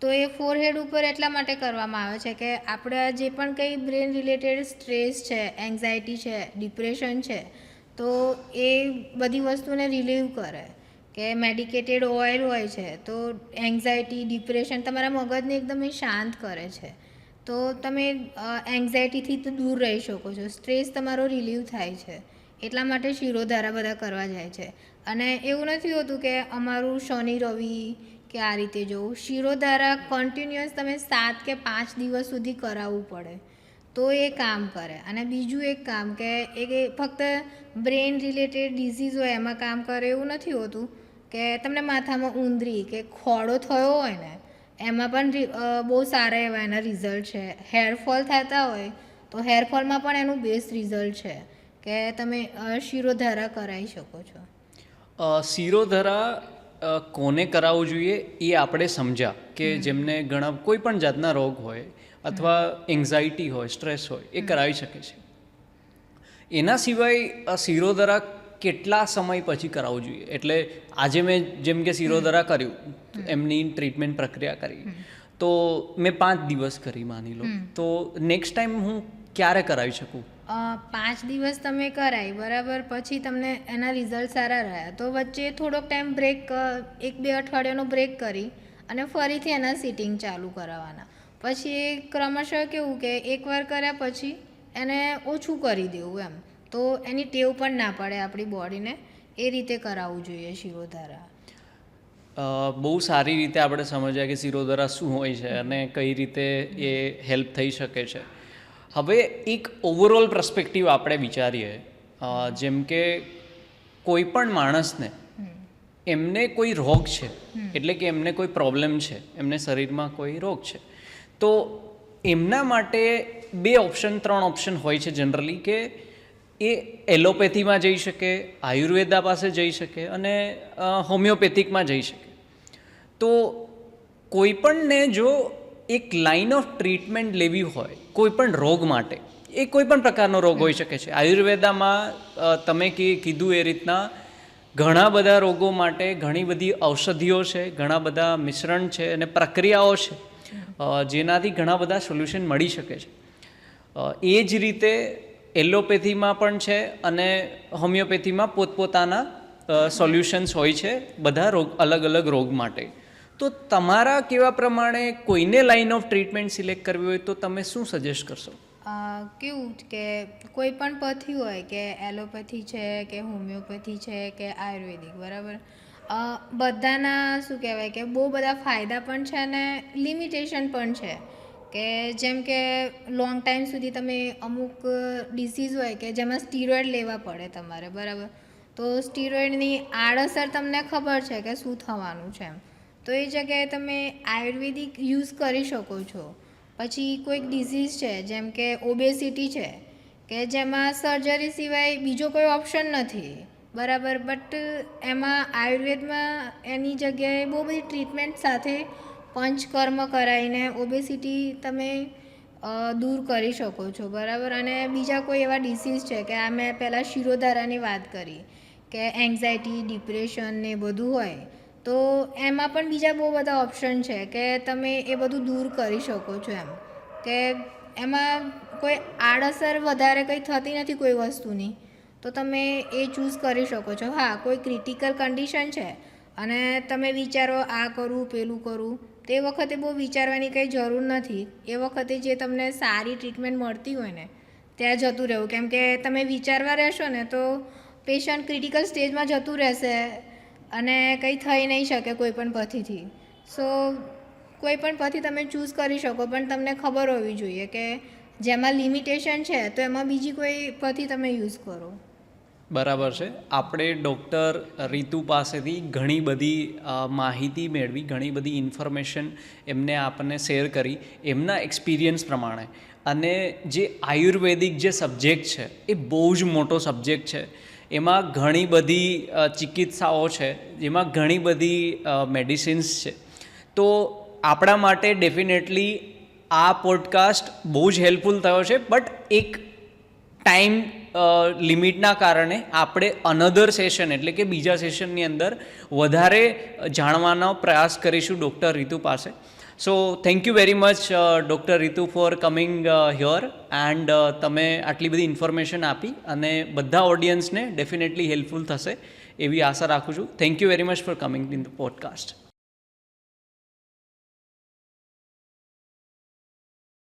તો એ ફોરહેડ ઉપર એટલા માટે કરવામાં આવે છે કે આપણે જે પણ કંઈ બ્રેન રિલેટેડ સ્ટ્રેસ છે, એન્ઝાયટી છે, ડિપ્રેશન છે, તો એ બધી વસ્તુને રિલીવ કરે. કે મેડિકેટેડ ઓઇલ હોય છે તો એન્ઝાયટી, ડિપ્રેશન, તમારા મગજને એકદમ એ શાંત કરે છે. તો તમે એન્ઝાયટીથી તો દૂર રહી શકો છો, સ્ટ્રેસ તમારો રિલીવ થાય છે. એટલા માટે શિરોધારા બધા કરવા જાય છે. અને એવું નથી હોતું કે અમારું શનિ રવિ કે આ રીતે જવું. શિરોધારા કન્ટિન્યુઅસ તમે 7 કે 5 દિવસ સુધી કરાવવું પડે તો એ કામ કરે. અને બીજું એક કામ કે એ ફક્ત બ્રેન રિલેટેડ ડિઝીઝ હોય એમાં કામ કરે એવું નથી હોતું. કે તમને માથામાં ઉંદરી કે ખોડો થયો હોય ને એમાં પણ બહુ સારા એવા એના રિઝલ્ટ છે. હેરફોલ થતા હોય તો હેરફોલમાં પણ એનું બેસ્ટ રિઝલ્ટ છે કે તમે શિરોધારા કરાવી શકો છો. શિરોધરા કોને કરાવવું જોઈએ એ આપણે સમજ્યા કે જેમને ઘણા કોઈ પણ જાતના રોગ હોય અથવા એન્ઝાયટી હોય, સ્ટ્રેસ હોય, એ કરાવી શકે છે. એના સિવાય શિરોધરા કેટલા સમય પછી કરાવવું જોઈએ? એટલે આજે મેં જેમ કે શિરોધરા કર્યું, એમની ટ્રીટમેન્ટ પ્રક્રિયા કરી, તો મેં 5 દિવસ કરી માની લો, તો નેક્સ્ટ ટાઈમ હું ક્યારે કરાવી શકું? 5 દિવસ તમે કરાવી, બરાબર, પછી તમને એના રિઝલ્ટ સારા રહ્યા તો વચ્ચે થોડોક ટાઈમ બ્રેક, 1-2 અઠવાડિયાનો બ્રેક કરી અને ફરીથી એના સિટિંગ ચાલુ કરાવવાના. પછી એ ક્રમશઃ કેવું કે એકવાર કર્યા પછી એને ઓછું કરી દેવું, એમ તો એની ટેવ પણ ના પડે આપણી બોડીને. એ રીતે કરાવવું જોઈએ શિરોધારા. બહુ સારી રીતે આપણે સમજ્યા કે શિરોધરા શું હોય છે અને કઈ રીતે એ હેલ્પ થઈ શકે છે. હવે એક ઓવરઓલ પર્સ્પેક્ટિવ આપણે વિચારીએ, જેમ કે કોઈ પણ માણસને એમને કોઈ રોગ છે, એટલે કે એમને કોઈ પ્રોબ્લેમ છે, એમને શરીરમાં કોઈ રોગ છે, તો એમના માટે 2 ઓપ્શન 3 ઓપ્શન હોય છે જનરલી, કે એ એલોપેથીમાં જઈ શકે, આયુર્વેદા પાસે જઈ શકે અને હોમિયોપેથિકમાં જઈ શકે. તો કોઈ પણને જો એક લાઇન ઓફ ટ્રીટમેન્ટ લેવી હોય કોઈ પણ રોગ માટે, એ કોઈ પણ પ્રકારનો રોગ હોઈ શકે છે. આયુર્વેદામાં તમે કીધું એ રીતના ઘણા બધા રોગો માટે ઘણી બધી ઔષધિઓ છે, ઘણા બધા મિશ્રણ છે અને પ્રક્રિયાઓ છે જેનાથી ઘણા બધા સોલ્યુશન મળી શકે છે. એ જ રીતે એલોપેથીમાં પણ છે અને હોમિયોપેથીમાં પોતપોતાના સોલ્યુશન્સ હોય છે બધા રોગ, અલગ અલગ રોગ માટે. તો તમારા કેવા પ્રમાણે કોઈને લાઇન ઓફ ટ્રીટમેન્ટ સિલેક્ટ કરવી હોય તો તમે શું સજેસ્ટ કરશો? કેવું કે કોઈ પણ પથી હોય કે એલોપેથી છે કે હોમિયોપેથી છે કે આયુર્વેદિક, બરાબર, બધાના શું કહેવાય કે બહુ બધા ફાયદા પણ છે અને લિમિટેશન પણ છે. કે જેમ કે લોંગ ટાઈમ સુધી તમે અમુક ડિસીઝ હોય કે જેમાં સ્ટીરોઇડ લેવા પડે તમારે, બરાબર, તો સ્ટીરોઇડની આડઅસર તમને ખબર છે કે શું થવાનું છે એમ, તો એ જગ્યાએ તમે આયુર્વેદિક યુઝ કરી શકો છો. પછી કોઈક ડિઝીઝ છે જેમ કે ઓબેસિટી છે કે જેમાં સર્જરી સિવાય બીજો કોઈ ઓપ્શન નથી, બરાબર, બટ એમાં આયુર્વેદમાં એની જગ્યાએ બહુ બધી ટ્રીટમેન્ટ સાથે પંચકર્મ કરાવીને ઓબેસિટી તમે દૂર કરી શકો છો, બરાબર. અને બીજા કોઈ એવા ડિસીઝ છે કે આ મેં પહેલાં શિરોધારાની વાત કરી કે એન્ઝાયટી, ડિપ્રેશન ને બધું હોય, તો એમાં પણ બીજા બહુ બધા ઓપ્શન છે કે તમે એ બધું દૂર કરી શકો છો. એમ કે એમાં કોઈ આડઅસર વધારે કંઈ થતી નથી કોઈ વસ્તુની, તો તમે એ ચૂઝ કરી શકો છો. હા, કોઈ ક્રિટિકલ કન્ડિશન છે અને તમે વિચારો આ કરું પેલું કરું, તે વખતે બહુ વિચારવાની કંઈ જરૂર નથી. એ વખતે જે તમને સારી ટ્રીટમેન્ટ મળતી હોય ને ત્યાં જતું રહેવું, કેમ કે તમે વિચારવા રહેશો ને તો પેશન્ટ ક્રિટિકલ સ્ટેજમાં જતું રહેશે અને કંઈ થઈ નહીં શકે કોઈ પણ પથ્થીથી. સો કોઈ પણ પથ્થી તમે ચૂઝ કરી શકો, પણ તમને ખબર હોવી જોઈએ કે જેમાં લિમિટેશન છે તો એમાં બીજી કોઈ પથ્થી તમે યુઝ કરો. બરાબર છે. આપણે ડૉક્ટર રીતુ પાસેથી ઘણી બધી માહિતી મેળવી, ઘણી બધી ઇન્ફોર્મેશન એમને આપણને શેર કરી એમના એક્સપિરિયન્સ પ્રમાણે. અને જે આયુર્વેદિક જે સબ્જેક્ટ છે એ બહુ જ મોટો સબ્જેક્ટ છે. એમાં ઘણી બધી ચિકિત્સાઓ છે, જેમાં ઘણી બધી મેડિસિન્સ છે. તો આપણા માટે ડેફિનેટલી આ પોડકાસ્ટ બહુ જ હેલ્પફુલ થયો છે. બટ એક ટાઈમ લિમિટના કારણે આપણે અનધર સેશન એટલે કે બીજા સેશનની અંદર વધારે જાણવાનો પ્રયાસ કરીશું ડૉક્ટર રીતુ પાસે. So thank you very much doctor Ritu four coming here and તમે આટલી બધી ઇન્ફોર્મેશન આપી અને બધા ઓડિયન્સને ડેફિનેટલી હેલ્પફુલ થશે એવી આશા રાખું છું. Thank you very much for coming in the podcast.